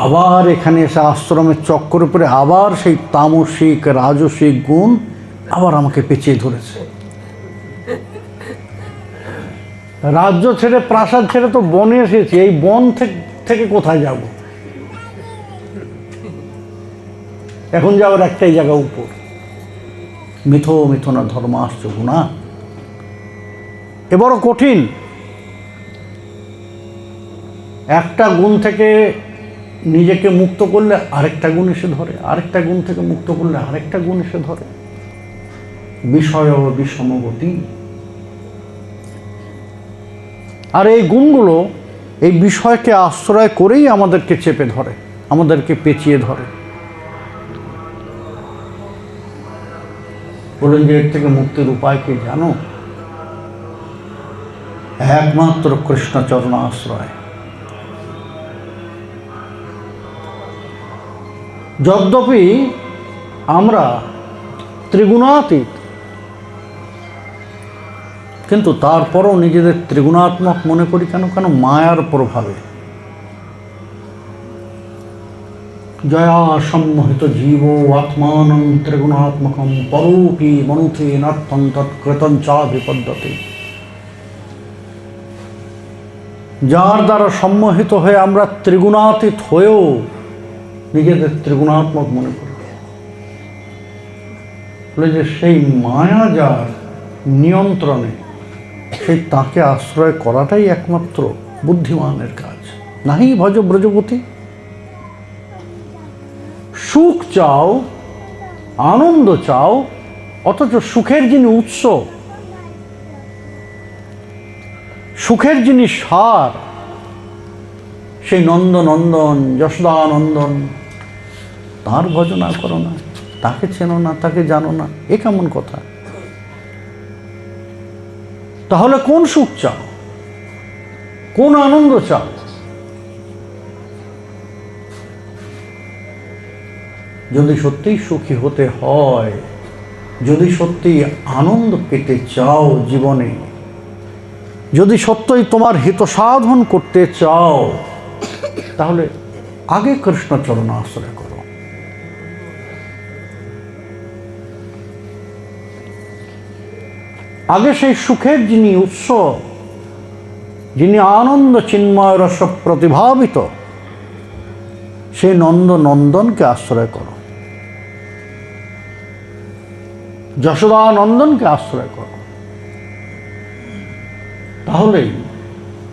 আবার এখানে এসে আশ্রমের চক্করে পড়ে আবার সেই তামসিক রাজসিক গুণ আবার আমাকে পেঁচিয়ে ধরেছে। রাজ্য ছেড়ে প্রাসাদ ছেড়ে তো বনে এসেছি, এই বন থেকে কোথায় যাব? এখন যাওয়ার একটাই জায়গা, উপর। মিথুনা ধর্মাশ্চ গুণা, এ বড় কঠিন। একটা গুণ থেকে নিজেকে মুক্ত করলে আরেকটা গুণ এসে ধরে, আরেকটা গুণ থেকে মুক্ত করলে আরেকটা গুণ এসে ধরে। বিষয় বিষমগতি। আর এই গুণগুলো এই বিষয়কে আশ্রয় করেই আমাদেরকে চেপে ধরে, আমাদেরকে পেঁচিয়ে ধরে। বলেন যে এর থেকে মুক্তির উপায় কি জানো? একমাত্র কৃষ্ণচরণ আশ্রয়। যদ্যপি আমরা ত্রিগুণাতীত, কিন্তু তারপরও নিজেদের ত্রিগুণাত্মক মনে করি কেন? কেন? মায়ার প্রভাবে। জয়া সম্মোহিত জীব আত্মানং ত্রিগুণাত্মকম পরোপি মনুতে নার্থং তৎকৃতং চা বিপদ্যতে। যার দ্বারা সম্মোহিত হয়ে আমরা ত্রিগুণাতীত হয়েও নিজেদের ত্রিগুণাত্মক মনে করি, বলে যে সেই মায়া যার নিয়ন্ত্রণে, সেই তাকে আশ্রয় করাটাই একমাত্র বুদ্ধিমানের কাজ। নাহি ভজ ব্রজপতি। সুখ চাও, আনন্দ চাও, অথচ সুখের যিনি উৎস, সুখের যিনি সার, সেই নন্দনন্দন যশোদানন্দন, তার ভজনা করো না, তাকে চেনো না, তাকে জানো না, এ কেমন কথা? তাহলে কোন সুখ চাও, কোন আনন্দ চাও? যদি সত্যিই সুখী হতে হয়, যদি সত্যি আনন্দ পেতে চাও জীবনে, যদি সত্যই তোমার হিত সাধন করতে চাও, তাহলে আগে কৃষ্ণচরণ আশ্রয় করো। আগে সেই সুখের যিনি উৎস, যিনি আনন্দ চিন্ময় রস প্রতিভাবিত, সেই নন্দনন্দনকে আশ্রয় করো, যশোদানন্দনকে আশ্রয় করো।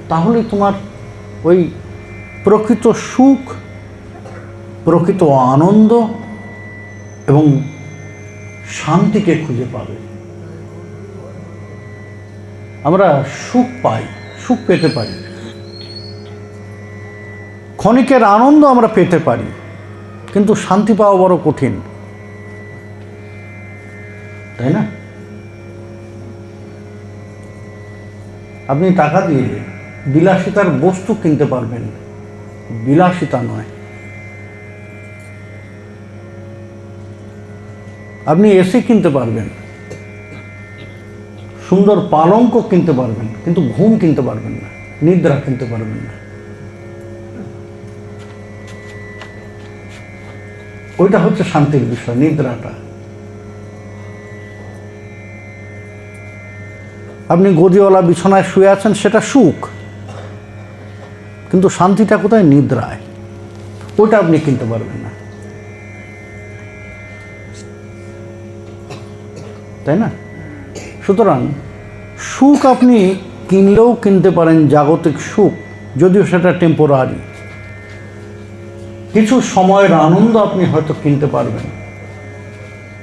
তাহলেই তোমার ওই প্রকৃত সুখ, প্রকৃত আনন্দ এবং শান্তিকে খুঁজে পাবে। আমরা সুখ পাই, সুখ পেতে পারি, ক্ষণিকের আনন্দ আমরা পেতে পারি, কিন্তু শান্তি পাওয়া বড় কঠিন, তাই না? আপনি টাকা দিয়ে বিলাসিতার বস্তু কিনতে পারবেন, বিলাসিতা নয়। আপনি এসি কিনতে পারবেন, সুন্দর পালঙ্ক কিনতে পারবেন, কিন্তু ঘুম কিনতে পারবেন না, নিদ্রা কিনতে পারবেন না। ওইটা হচ্ছে শান্তির বিষয়, নিদ্রাটা। আপনি গদিওয়ালা বিছানায় শুয়ে আছেন, সেটা সুখ, কিন্তু শান্তিটা কোথায়? নিদ্রায়। ওইটা আপনি কিনতে পারবেন না, তাই না? সুতরাং সুখ আপনি কিনলেও কিনতে পারেন, জাগতিক সুখ, যদিও সেটা টেম্পোরারি। কিছু সময়ের আনন্দ আপনি হয়তো কিনতে পারবেন,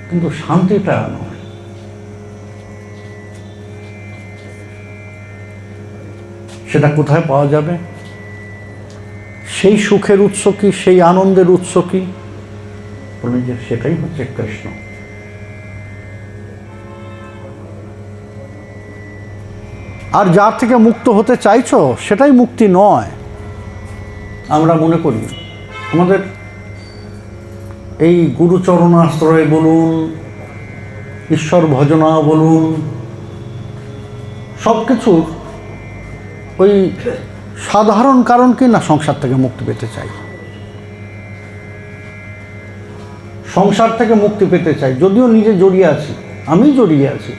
কিন্তু শান্তিটা নয়। সেটা কোথায় পাওয়া যাবে? সেই সুখের উৎস কি, সেই আনন্দের উৎস কি? বললেন যে সেটাই হচ্ছে কৃষ্ণ। আর যার থেকে মুক্ত হতে চাইছো সেটাই মুক্তি নয়। আমরা মনে করি আমাদের এই গুরুচরণাশ্রয় বলুন, ঈশ্বর ভজনা বলুন, সব কিছুর ওই সাধারণ কারণ কি না সংসার থেকে মুক্তি পেতে চাই, সংসার থেকে মুক্তি পেতে চাই। যদিও নিজে জড়িয়ে আছি, আমি জড়িয়ে আছি।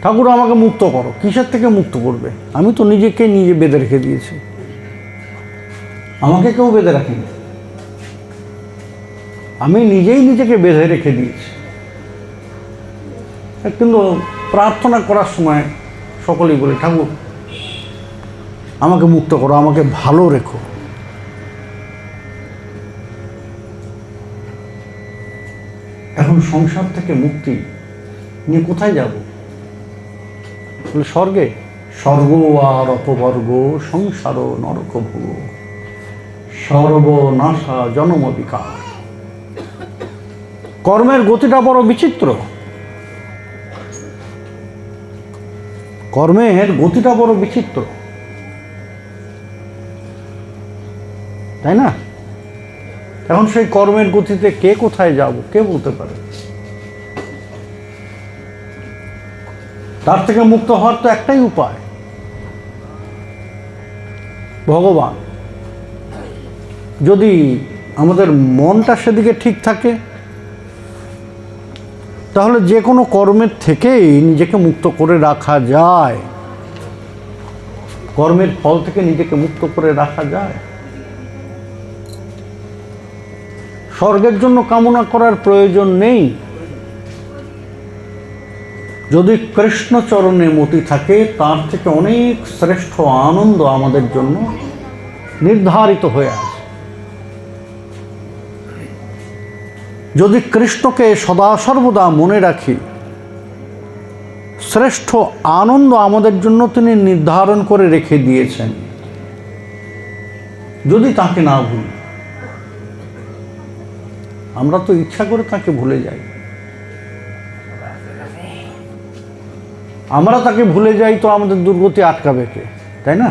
ঠাকুর আমাকে মুক্ত করো, কিসের থেকে মুক্ত করবে? আমি তো নিজেকে নিজে বেঁধে রেখে দিয়েছি, আমাকে কেউ বেঁধে রাখেনি, আমি নিজেই নিজেকে বেঁধে রেখে দিয়েছি। কিন্তু প্রার্থনা করার সময় সকলেই বলে, ঠাকুর আমাকে মুক্ত করো, আমাকে ভালো রেখো। এখন সংসার থেকে মুক্তি নিয়ে কোথায় যাব? বলে স্বর্গে। স্বর্গ আর অপবর্গ, সংসার নরক ভোগ, সর্বনাশা জনম বিকার। কর্মের গতিটা বড় বিচিত্র, কর্মের গতিটা বড় বিচিত্র, তাই না? এখন সেই কর্মের গতিতে কে কোথায় যাব কে বলতে পারে? তার থেকে মুক্ত হওয়ার তো একটাই উপায়, ভগবান। যদি আমাদের মনটা সেদিকে ঠিক থাকে তাহলে যে কোনো কর্মের থেকেই নিজেকে মুক্ত করে রাখা যায়, কর্মের ফল থেকে নিজেকে মুক্ত করে রাখা যায়। স্বর্গের জন্য কামনা করার প্রয়োজন নেই। যদি কৃষ্ণচরণে মতি থাকে তার থেকে অনেক শ্রেষ্ঠ আনন্দ আমাদের জন্য নির্ধারিত হয়ে আছে। যদি কৃষ্ণকে সদা সর্বদা মনে রাখি, শ্রেষ্ঠ আনন্দ আমাদের জন্য তিনি নির্ধারণ করে রেখে দিয়েছেন। যদি তাকে না ভুলি, আমরা তো ইচ্ছা করে তাকে ভুলে যাই, আমরা তাকে ভুলে যাই তো আমাদের দুর্গতি আটকাবে কে, তাই না?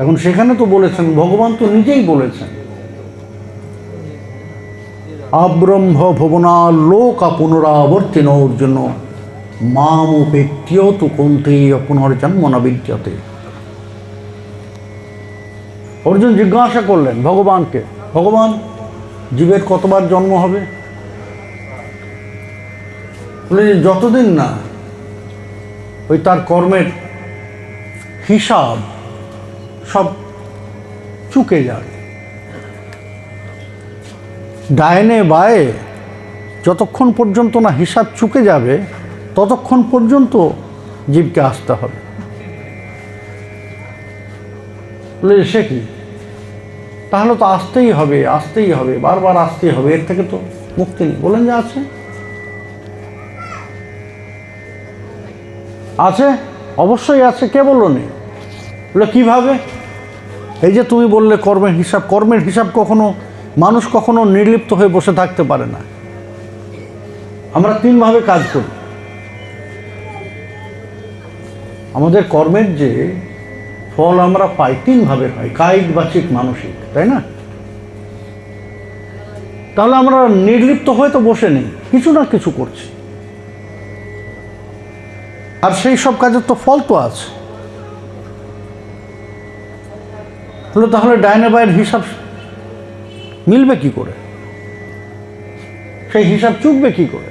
এখন সেখানে তো বলেছেন, ভগবান তো নিজেই বলেছেন, আব্রহ্ম ভবনা লোকা পুনরাবর্তিন অর্জুন মাম উপেত্য তু কন্তে পুনর্জন্ম ন বিদ্যতে। অর্জুন জিজ্ঞাসা করলেন ভগবানকে, ভগবান জীবের কতবার জন্ম হবে? বলে যতদিন না ওই তার কর্মের হিসাব সব চুকে যায়, ডাইনে বায়ে যতক্ষণ পর্যন্ত না হিসাব চুকে যাবে ততক্ষণ পর্যন্ত জীবকে আসতে হবে। বলে সে কি? তাহলে তো আসতেই হবে, আসতেই হবে, বারবার আসতেই হবে, এর থেকে তো মুক্তি নেই। বলেন যে আছে, আছে, অবশ্যই আছে, কে বললো নেই? বলে কীভাবে? এই যে তুমি বললে কর্মের হিসাব, কর্মের হিসাব কখনো মানুষ কখনো নির্লিপ্ত হয়ে বসে থাকতে পারে না। আমরা তিনভাবে কাজ করি। আমাদের কর্মের যে ফল আমরা পাই তিনভাবে পাই, কায়িক, বাচিক, মানসিক, তাই না? তাহলে আমরা নির্লিপ্ত হয়ে তো বসে নেই, কিছু না কিছু করছি, আর সেই সব কাজের তো ফল তো আছে। তাহলে ডাইনে বায়ের হিসাব মিলবে কি করে? সেই হিসাব চুকবে কি করে?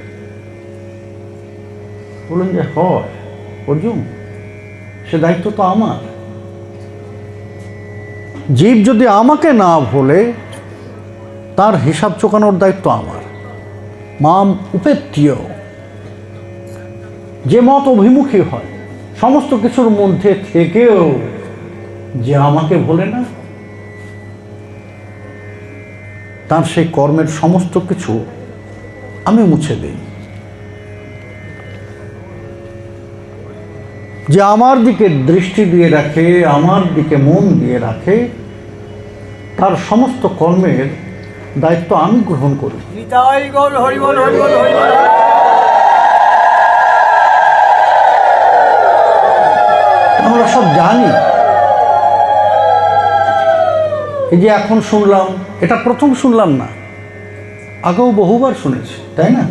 বলুন যে হয় অর্জুন, সে দায়িত্ব তো আমার। জীব যদি আমাকে না ভোলে তার হিসাব চোকানোর দায়িত্ব আমার। মাম উপেত্য, যে মত অভিমুখী হয় সমস্ত কিছুর মধ্যে থেকেও যে আমাকে ভোলে না, তার সেই কর্মের সমস্ত কিছু আমি মুছে দেই। যে আমার দিকে দৃষ্টি দিয়ে রাখে, আমার দিকে মন দিয়ে রাখে, তার সমস্ত কর্মের দায়িত্ব আমি গ্রহণ করি। আমরা সব জানি। এই যে এখন শুনলাম, এটা প্রথম শুনলাম না, আগেও বহুবার শুনেছি, তাই না?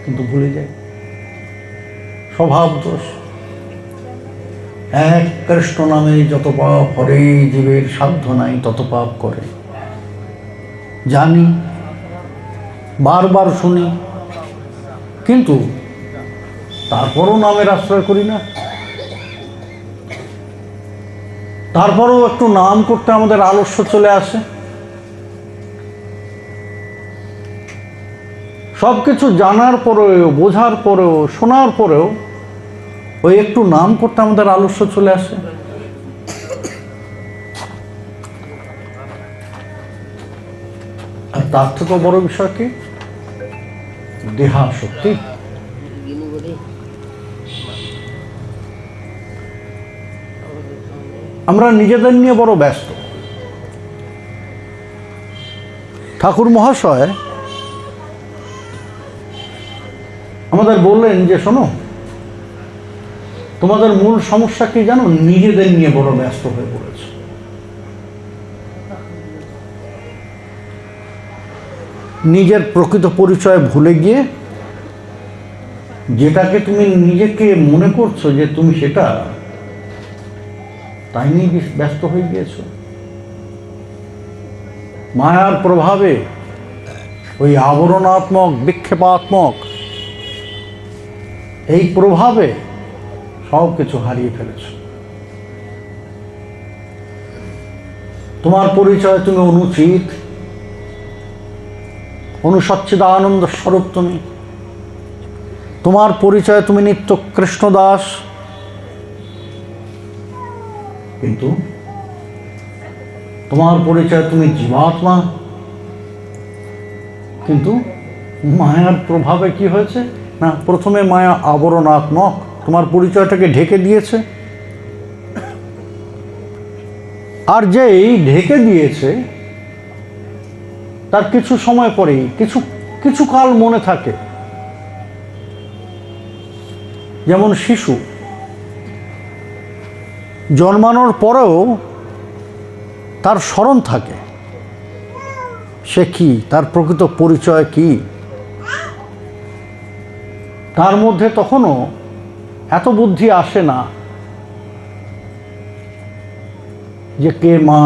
কিন্তু ভুলে যাই। স্বভাব দোষ। এক কৃষ্ণ নামে যত পাপ হরে, জীবের সাধ্য নাই তত পাপ করে। জানি, বারবার শুনি, কিন্তু তারপরও নামের আশ্রয় করি না। তারপরেও একটু নাম করতে আমাদের আলস্য চলে আসে। সব কিছু জানার পরেও, বোঝার পরেও, শোনার পরেও ওই একটু নাম করতে আমাদের আলস্য চলে আসে। আর তার থেকেও বড় বিষয় কি? দেহাসক্তি। আমরা নিজেদের নিয়ে বড় ব্যস্ত। ঠাকুর মহাশয় আমাদের বললেন যে শোনো, তোমাদের মূল সমস্যা কি জানো? নিজেদের নিয়ে বড় ব্যস্ত হয়ে পড়েছে। নিজের প্রকৃত পরিচয় ভুলে গিয়ে যেটাকে তুমি নিজেকে মনে করছো যে তুমি সেটা, তাই নিয়ে ব্যস্ত হয়ে গিয়েছ। মায়ার প্রভাবে ওই আবরণাত্মক, বিক্ষেপাত্মক এই প্রভাবে সব কিছু হারিয়ে ফেলেছ। তোমার পরিচয় তুমি অনুচিত, অনুসচ্চিদানন্দ স্বরূপ তুমি। তোমার পরিচয় তুমি নিত্য কৃষ্ণদাস, কিন্তু তোমার পরিচয় তুমি জীবাত্মা। কিন্তু মায়ার প্রভাবে কি হয়েছে না, প্রথমে মায়া আবরণাত্মক তোমার পরিচয়টাকে ঢেকে দিয়েছে। আর যেই ঢেকে দিয়েছে তার কিছু সময় পরেই, কিছু কাল মনে থাকে। যেমন শিশু জন্মানোর পরেও তার স্মরণ থাকে সে কি, তার প্রকৃত পরিচয় কি। তার মধ্যে তখনও এত বুদ্ধি আসে না যে কে মা,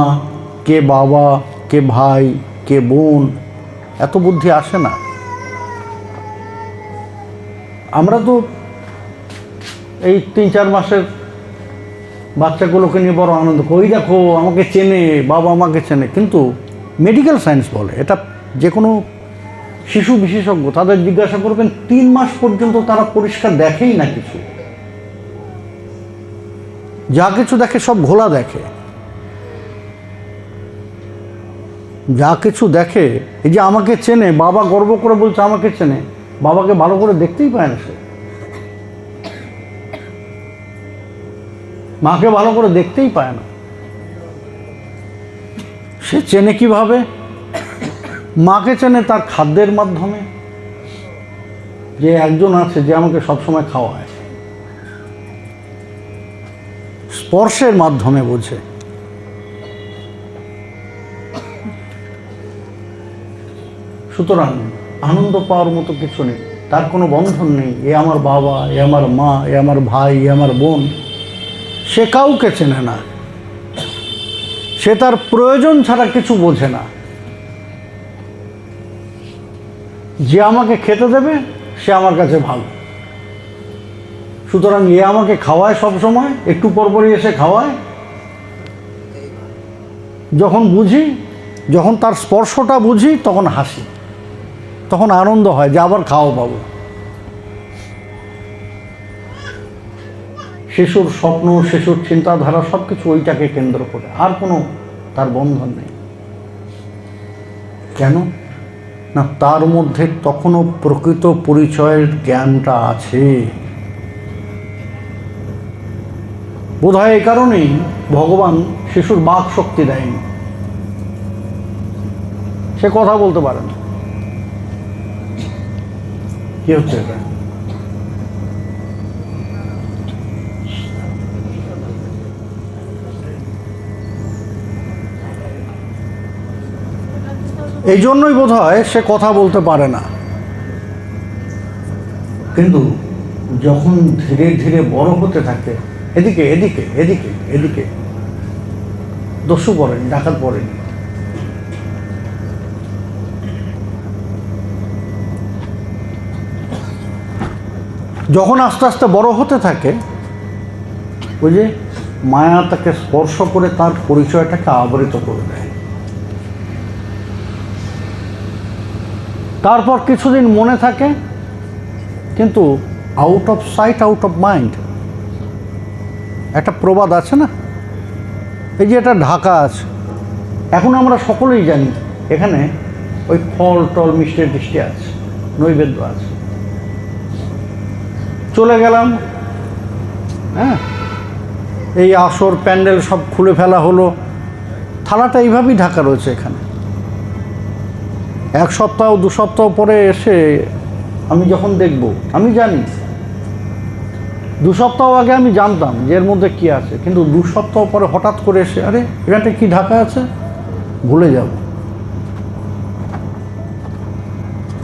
কে বাবা, কে ভাই, কে বোন, এত বুদ্ধি আসে না। আমরা তো এই 3-4 মাসের বাচ্চাগুলোকে নিয়ে বড় আনন্দ করি, দেখো আমাকে চেনে, বাবা আমাকে চেনে। কিন্তু মেডিকেল সায়েন্স বলে, এটা যে কোনো শিশু বিশেষজ্ঞ তাদের জিজ্ঞাসা করবেন, 3 মাস পর্যন্ত তারা পরিষ্কার দেখেই না কিছু। যা কিছু দেখে সব ঘোলা দেখে। যা কিছু দেখে, এই যে আমাকে চেনে, বাবা গর্ব করে বলছে আমাকে চেনে, বাবাকে ভালো করে দেখতেই পায় না সে। মাকে ভালো করে দেখতেই পায় না। সে চেনে কিভাবে? মাকে চেনে তার খাদ্যের মাধ্যমে, যে একজন আছে যে আমাকে সবসময় খাওয়ায়। স্পর্শের মাধ্যমে বোঝে। সুতরাং আনন্দ পাওয়ার মতো কিছু নেই, তার কোনো বন্ধন নেই। এ আমার বাবা, এ আমার মা, এ আমার ভাই, এ আমার বোন। সে কাউকে চেনে না, সে তার প্রয়োজন ছাড়া কিছু বোঝে না। যে আমাকে খেতে দেবে সে আমার কাছে ভালো। সুতরাং এ আমাকে খাওয়ায় সব সময়, একটু পরপরই এসে খাওয়ায়। যখন বুঝি, যখন তার স্পর্শটা বুঝি, তখন হাসি, তখন আনন্দ হয় যে আবার খাওয়া পাবো। শিশুর স্বপ্ন, শিশুর চিন্তাধারা সব কিছু ওইটাকে কেন্দ্র করে, আর কোনো তার বন্ধন নেই। কেন না, তার মধ্যে তখনও প্রকৃত পরিচয়ের জ্ঞানটা আছে। বোধহয় এই কারণেই ভগবান শিশুর বাক শক্তি দেয়নি, সে কথা বলতে পারে না। কি হচ্ছে এটা? এই জন্যই বোধহয় সে কথা বলতে পারে না। কিন্তু যখন ধীরে ধীরে বড় হতে থাকে, এদিকে এদিকে এদিকে এদিকে, দস্যু পড়েনি, ডাকাত পড়েনি, যখন আস্তে আস্তে বড় হতে থাকে, ওই যে মায়া তাকে স্পর্শ করে তার পরিচয়টাকে আবৃত করে দেয়। তারপর কিছুদিন মনে থাকে, কিন্তু out of sight out of mind, একটা প্রবাদ আছে না, এই যে এটা ঢাকা আছে। এখন আমরা সকলেই জানি এখানে ওই ফল টল মিষ্টি টিষ্টি আছে, নৈবেদ্য আছে, চলে গেলাম, হ্যাঁ, এই আসর প্যান্ডেল সব খুলে ফেলা হলো, থালাটা এইভাবেই ঢাকা রয়েছে এখানে। এক সপ্তাহ দু সপ্তাহ পরে এসে আমি যখন দেখব, আমি জানি 2 সপ্তাহ আগে আমি জানতাম যে এর মধ্যে কী আছে, কিন্তু 2 সপ্তাহ পরে হঠাৎ করে এসে আরে এখানটা কি ঢাকা আছে, ভুলে যাব।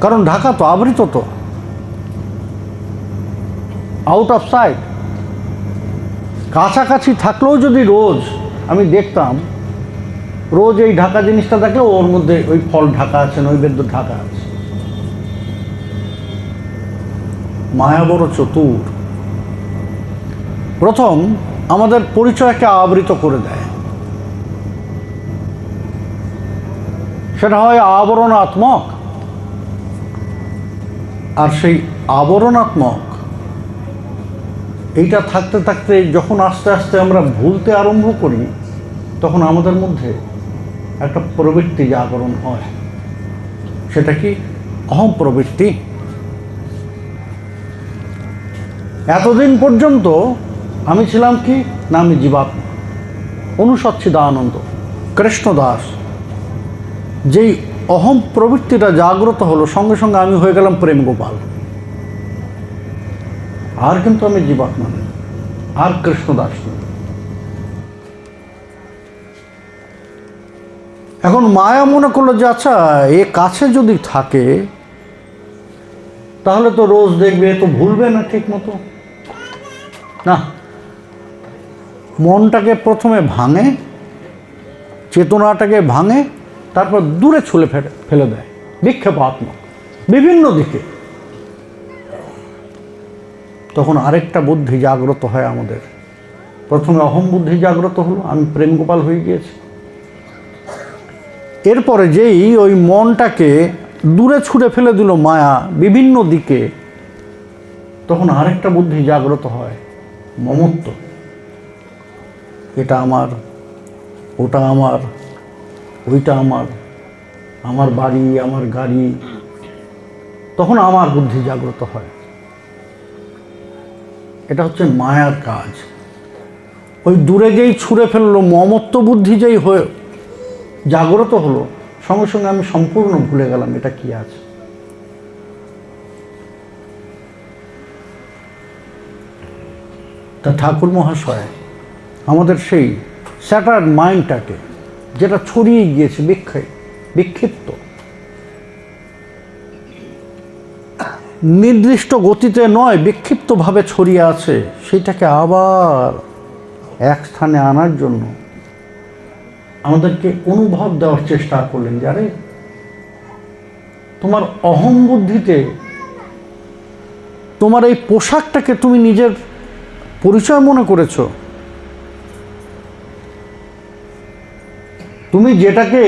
কারণ ঢাকা তো আবৃত, তো আউট অফ সাইট। কাছাকাছি থাকলেও যদি রোজ আমি দেখতাম, রোজ এই ঢাকা জিনিসটা দেখলে ওর মধ্যে ওই ফল ঢাকা আছে, নৈবেদ্য ঢাকা আছে। মায়া বড় চতুর। প্রথম আমাদের পরিচয়কে আবৃত করে দেয়, সেটা হয় আবরণাত্মক। আর সেই আবরণাত্মক এইটা থাকতে থাকতে যখন আস্তে আস্তে আমরা ভুলতে আরম্ভ করি, তখন আমাদের মধ্যে একটা প্রবৃত্তি জাগরণ হয়। সেটা কি? অহং প্রবৃত্তি। এতদিন পর্যন্ত আমি ছিলাম কি না, আমি জীবাত্মা, অনুসচ্ছিদানন্দ কৃষ্ণদাস। যেই অহং প্রবৃত্তিটা জাগ্রত হলো, সঙ্গে সঙ্গে আমি হয়ে গেলাম প্রেম গোপাল। আর কিন্তু আমি জীবাত্মা নই, আর কৃষ্ণদাস নই। এখন মায়া মনে করলো যে আচ্ছা, এ কাছে যদি থাকে তাহলে তো রোজ দেখবে, তো ভুলবে না ঠিক মতো। না, মনটাকে প্রথমে ভাঙে, চেতনাটাকে ভাঙে, তারপর দূরে ছুলে ফেলে দেয় বিক্ষেপাত্মক বিভিন্ন দিকে। তখন আরেকটা বুদ্ধি জাগ্রত হয় আমাদের। প্রথমে অহম বুদ্ধি জাগ্রত হলো, আমি প্রেম গোপাল হয়ে গিয়েছি। এরপরে যেই ওই মনটাকে দূরে ছুঁড়ে ফেলে দিল মায়া বিভিন্ন দিকে, তখন আরেকটা বুদ্ধি জাগ্রত হয়, মমত্ব। এটা আমার, ওটা আমার, ওইটা আমার, আমার বাড়ি, আমার গাড়ি। তখন আমার বুদ্ধি জাগ্রত হয়। এটা হচ্ছে মায়ার কাজ। ওই দূরে যেই ছুঁড়ে ফেললো, মমত্ব বুদ্ধি যেই হয়ে জাগ্রত হলো, সঙ্গে সঙ্গে আমি সম্পূর্ণ ভুলে গেলাম এটা কি আছে। তা ঠাকুর মহাশয় আমাদের সেই স্যাটার্ড মাইন্ডটাকে, যেটা ছড়িয়ে গিয়েছে বিক্ষিপ্ত, নির্দিষ্ট গতিতে নয়, বিক্ষিপ্তভাবে ছড়িয়ে আছে, সেইটাকে আবার এক স্থানে আনার জন্য আমাদেরকে অনুভব দেওয়ার চেষ্টা করলেন যে আরে তোমার অহং বুদ্ধিতে তোমার এই পোশাকটাকে তুমি নিজের পরিচয় মনে করেছ। তুমি যেটাকে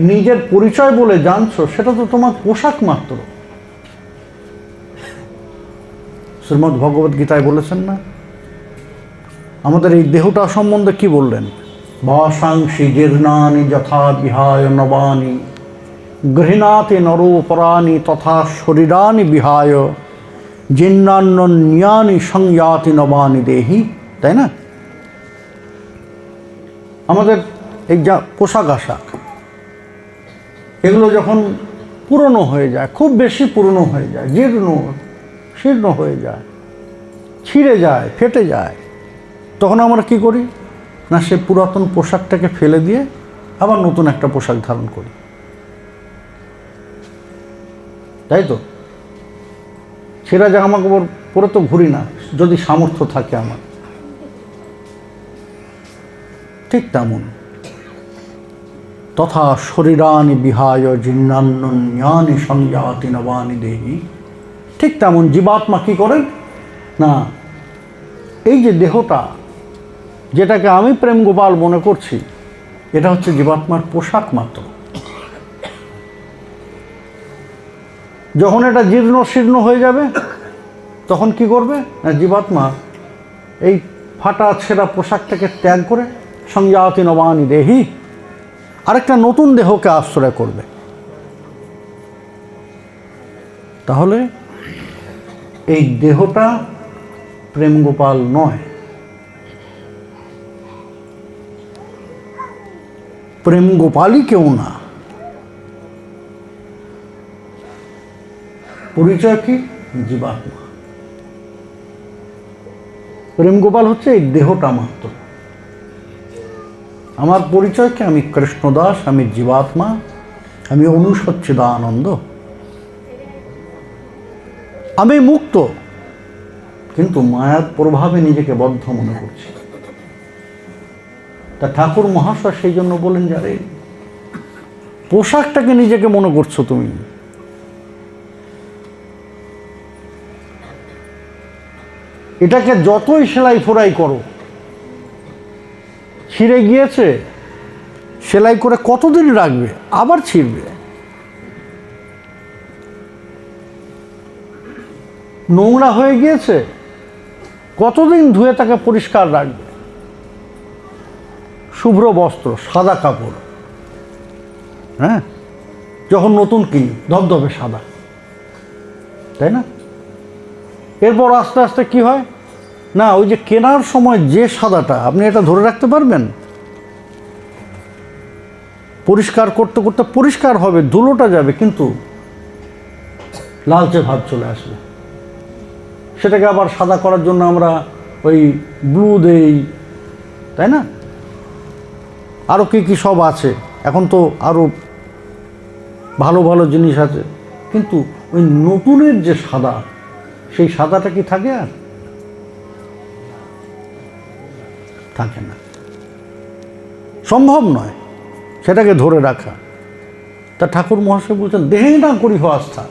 নিজের পরিচয় বলে জানছো, সেটা তো তোমার পোশাক মাত্র। শ্রীমদ্ ভগবদ গীতায় বলেছেন না, আমাদের এই দেহটা সম্বন্ধে কি বললেন? ভাসাংসি জীর্ণানি যথা বিহায় নবানি গৃহীণাতি নরোপরাণি তথা শরীরানি বিহায় জীর্ণান্যানি সংয়াতি নবানি দেহি। তাই না? আমাদের এই যা পোশাক আশাক, এগুলো যখন পুরনো হয়ে যায়, খুব বেশি পুরনো হয়ে যায়, জীর্ণ শীর্ণ হয়ে যায়, ছিঁড়ে যায়, ফেটে যায়, তখন আমরা কি করি না, সে পুরাতন পোশাকটাকে ফেলে দিয়ে আবার নতুন একটা পোশাক ধারণ করি, তাই তো? ছেঁড়া জামা কাপড় পরে তো ঘুরি না, যদি সামর্থ্য থাকে আমার। ঠিক তেমন তথা শরীরানি বিহায় জিন্নান্যানি সংয়াতি নবানি দেহি, ঠিক তেমন জীবাত্মা কি করেন না, এই যে দেহটা যেটাকে আমি প্রেম গোপাল মনে করছি, এটা হচ্ছে জীবাত্মার পোশাক মাত্র। যখন এটা জীর্ণ শীর্ণ হয়ে যাবে তখন কি করবে না, জীবাত্মা এই ফাটা ছেঁড়া পোশাকটাকে ত্যাগ করে সংয়াতি নবানি দেহি আরেকটা নতুন দেহকে আশ্রয় করবে। তাহলে এই দেহটা প্রেম গোপাল নয়, প্রেম গোপালই কেউ না। পরিচয় কি? জীবাত্মা। প্রেম গোপাল হচ্ছে এই দেহটা মাত্র। আমার পরিচয় কি? আমি কৃষ্ণদাস, আমি জীবাত্মা, আমি অনুসচ্চিদানন্দ, আমি মুক্ত, কিন্তু মায়ার প্রভাবে নিজেকে বদ্ধ মনে করছি। তা ঠাকুর মহাশয় সেই জন্য বলেন, যারে পোশাকটাকে নিজেকে মনে করছো তুমি, এটাকে যতই সেলাই ফোড়াই করো, ছিঁড়ে গিয়েছে, সেলাই করে কতদিন রাখবে, আবার ছিঁড়বে। নোংরা হয়ে গিয়েছে, কতদিন ধুয়ে তাকে পরিষ্কার রাখবে। শুভ্র বস্ত্র, সাদা কাপড়, হ্যাঁ, যখন নতুন কিনি ধবধবে সাদা, তাই না? এরপর আস্তে আস্তে কি হয় না, ওই যে কেনার সময় যে সাদাটা, আপনি এটা ধরে রাখতে পারবেন? পরিষ্কার করতে করতে পরিষ্কার হবে, ধুলোটা যাবে, কিন্তু লালচে ভাব চলে আসবে। সেটাকে আবার সাদা করার জন্য আমরা ওই ব্লু দেই, তাই না? আরও কি কি সব আছে, এখন তো আরও ভালো ভালো জিনিস আছে, কিন্তু ওই নতুনের যে সাদা, সেই সাদাটা কি থাকে? আর থাকে না, সম্ভব নয় সেটাকে ধরে রাখা। তা ঠাকুর মহাশয় বলছেন, দেহেই না করিহ আস্থা,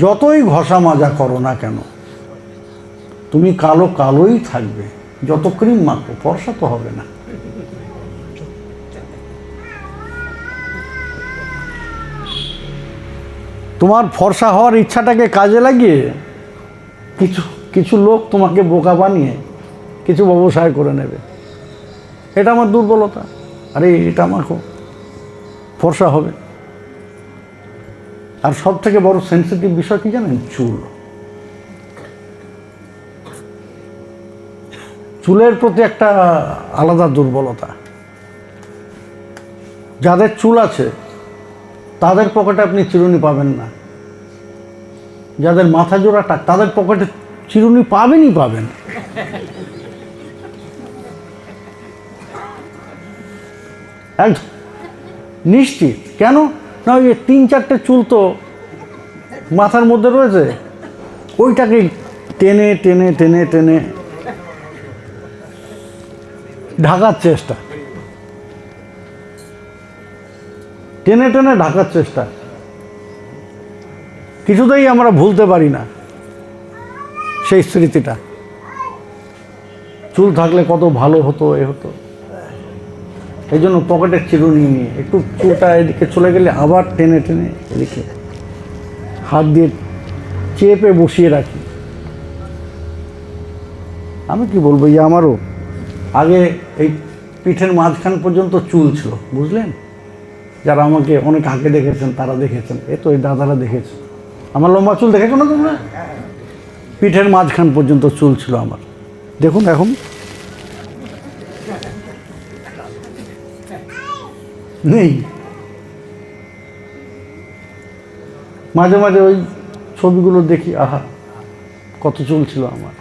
যতই ঘষা মাজা করো না কেন, তুমি কালো কালোই থাকবে, যত ক্রিম মাখো, ফর্সা তো হবে না। তোমার ফর্সা হওয়ার ইচ্ছাটাকে কাজে লাগিয়ে কিছু কিছু লোক তোমাকে বোকা বানিয়ে কিছু ব্যবসায় করে নেবে। এটা আমার দুর্বলতা, আরে এটা মাখো, ফর্সা হবে। আর সব থেকে বড় সেন্সিটিভ বিষয় কি জানেন? চুল। চুলের প্রতি একটা আলাদা দুর্বলতা। যাদের চুল আছে তাদের পকেটে আপনি চিরুনি পাবেন না, যাদের মাথা জোড়া টাক তাদের পকেটে চিরুনি পাবেনই পাবেন। একদম নিশ্চিত। কেন না, ওই 3-4টে চুল তো মাথার মধ্যে রয়েছে, ওইটাকে টেনে টেনে টেনে টেনে ঢাকার চেষ্টা, টেনে টেনে ঢাকার চেষ্টা, কিছুতেই আমরা ভুলতে পারি না সেই স্মৃতিটা। চুল থাকলে কত ভালো হতো, এ হতো। এই জন্য পকেটের চিরুনি নিয়ে একটু চুলটা এদিকে চলে গেলে আবার টেনে টেনে এদিকে হাত দিয়ে চেপে বসিয়ে রাখি। আমি কি বলবো, এই আমারও আগে এই পিঠের মাঝখান পর্যন্ত চুল ছিল, বুঝলেন? যারা আমাকে অনেক আগে দেখেছেন তারা দেখেছেন, এ তো এই দাদারা দেখেছেন। আমার লম্বা চুল দেখেছো না তোমরা? পিঠের মাঝখান পর্যন্ত চুল ছিল আমার। দেখুন এখন নেই। মাঝে মাঝে ওই ছবিগুলো দেখি, আহা কত চুল ছিল আমার,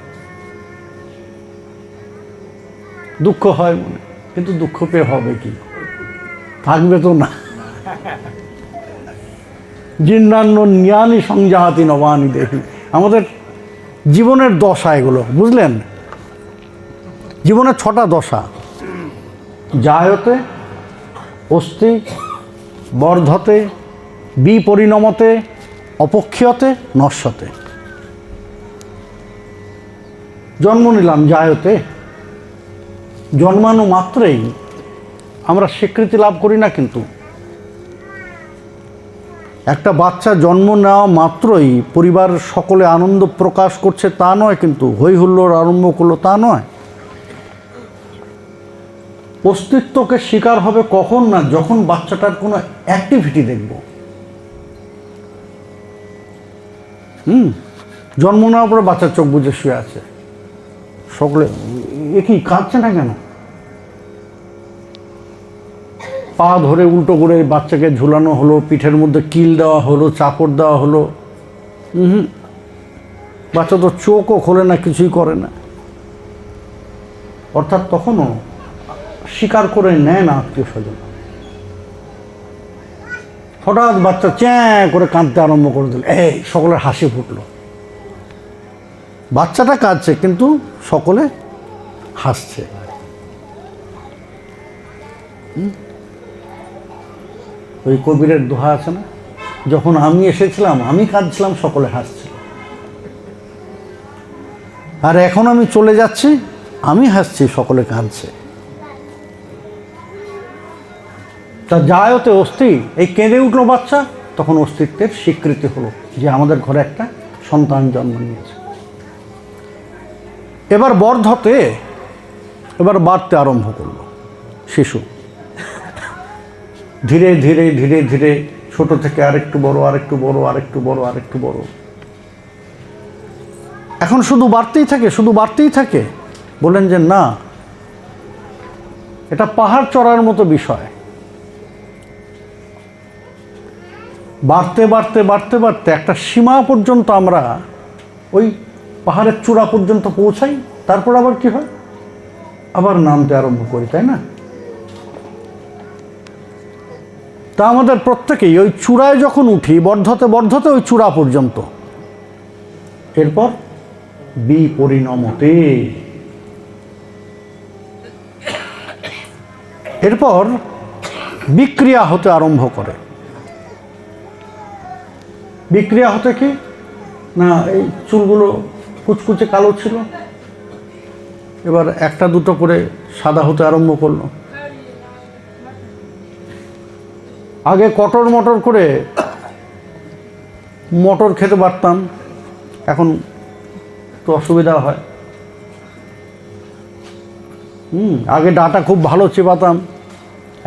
দুঃখ হয় মনে, কিন্তু দুঃখ পেয়ে হবে কি, থাকবে তো না। জিন্নান্ন জ্ঞানী সংজাতি নবানি দেখি, আমাদের জীবনের দশা এগুলো, বুঝলেন? জীবনের 6টা দশা: জায়তে, অস্তি, বর্ধতে, বিপরিণমতে, অপক্ষীয়তে, নশ্বতে। জন্ম নিলাম জায়তে, জন্মানো মাত্রেই আমরা স্বীকৃতি লাভ করি না, কিন্তু একটা বাচ্চা জন্ম নেওয়া মাত্রই পরিবার সকলে আনন্দ প্রকাশ করছে তা নয়, কিন্তু হই হুল্লোড় আরম্ভ করলো তা নয়। অস্তিত্বকে স্বীকার হবে কখন না, যখন বাচ্চাটার কোনো অ্যাক্টিভিটি দেখব। জন্ম নেওয়ার পরে বাচ্চার চোখ বুজে শুয়ে আছে, সকলে এ কি কাঁদছে না কেন? পা ধরে উল্টো করে বাচ্চাকে ঝুলানো হলো, পিঠের মধ্যে কিল দেওয়া হলো, চাপড় দেওয়া হলো, বাচ্চা তো চোখও খোলে না, কিছুই করে না। অর্থাৎ তখনও স্বীকার করে নেয় না আত্মীয় স্বজন। হঠাৎ বাচ্চা চ্যাঁ করে কাঁদতে আরম্ভ করে দিল, এই সকলের হাসি ফুটলো। বাচ্চাটা কাঁদছে কিন্তু সকলে হাসছে। ওই কবিরের দোহা আছে না, যখন আমি এসেছিলাম আমি কাঁদছিলাম, সকলে হাসছিল, আর এখন আমি চলে যাচ্ছি আমি হাসছি, সকলে কাঁদছে। তা জায়তে অস্থি, এই কেঁদে উঠলো বাচ্চা, তখন অস্তিত্বের স্বীকৃতি হলো যে আমাদের ঘরে একটা সন্তান জন্ম নিয়েছে। এবার বর্ধতে, এবার বাড়তে আরম্ভ করলো শিশু, ধীরে ধীরে ধীরে ধীরে ছোট থেকে আরেকটু বড়, আরেকটু বড়, আরেকটু বড়, আরেকটু বড়। এখন শুধু বাড়তেই থাকে, শুধু বাড়তেই থাকে। বলেন যে না, এটা পাহাড় চড়ার মতো বিষয়। বাড়তে বাড়তে বাড়তে বাড়তে একটা সীমা পর্যন্ত আমরা ওই পাহাড়ের চূড়া পর্যন্ত পৌঁছাই, তারপর আবার কি হয়, আবার নামতে আরম্ভ করি, তাই না? তা আমাদের প্রত্যেকেই ওই চূড়ায় যখন উঠি, বর্ধতে বর্ধতে ওই চূড়া পর্যন্ত, এরপর বিপরিণমতে, এরপর বিক্রিয়া হতে আরম্ভ করে। বিক্রিয়া হতে কি না, এই চুলগুলো কুচকুচে কালো ছিল, এবার একটা দুটো করে সাদা হতে আরম্ভ করলো। আগে কটর মটর করে মটর খেতে পারতাম, এখন তো অসুবিধা হয়। আগে ডাঁটা খুব ভালো চেবাতাম,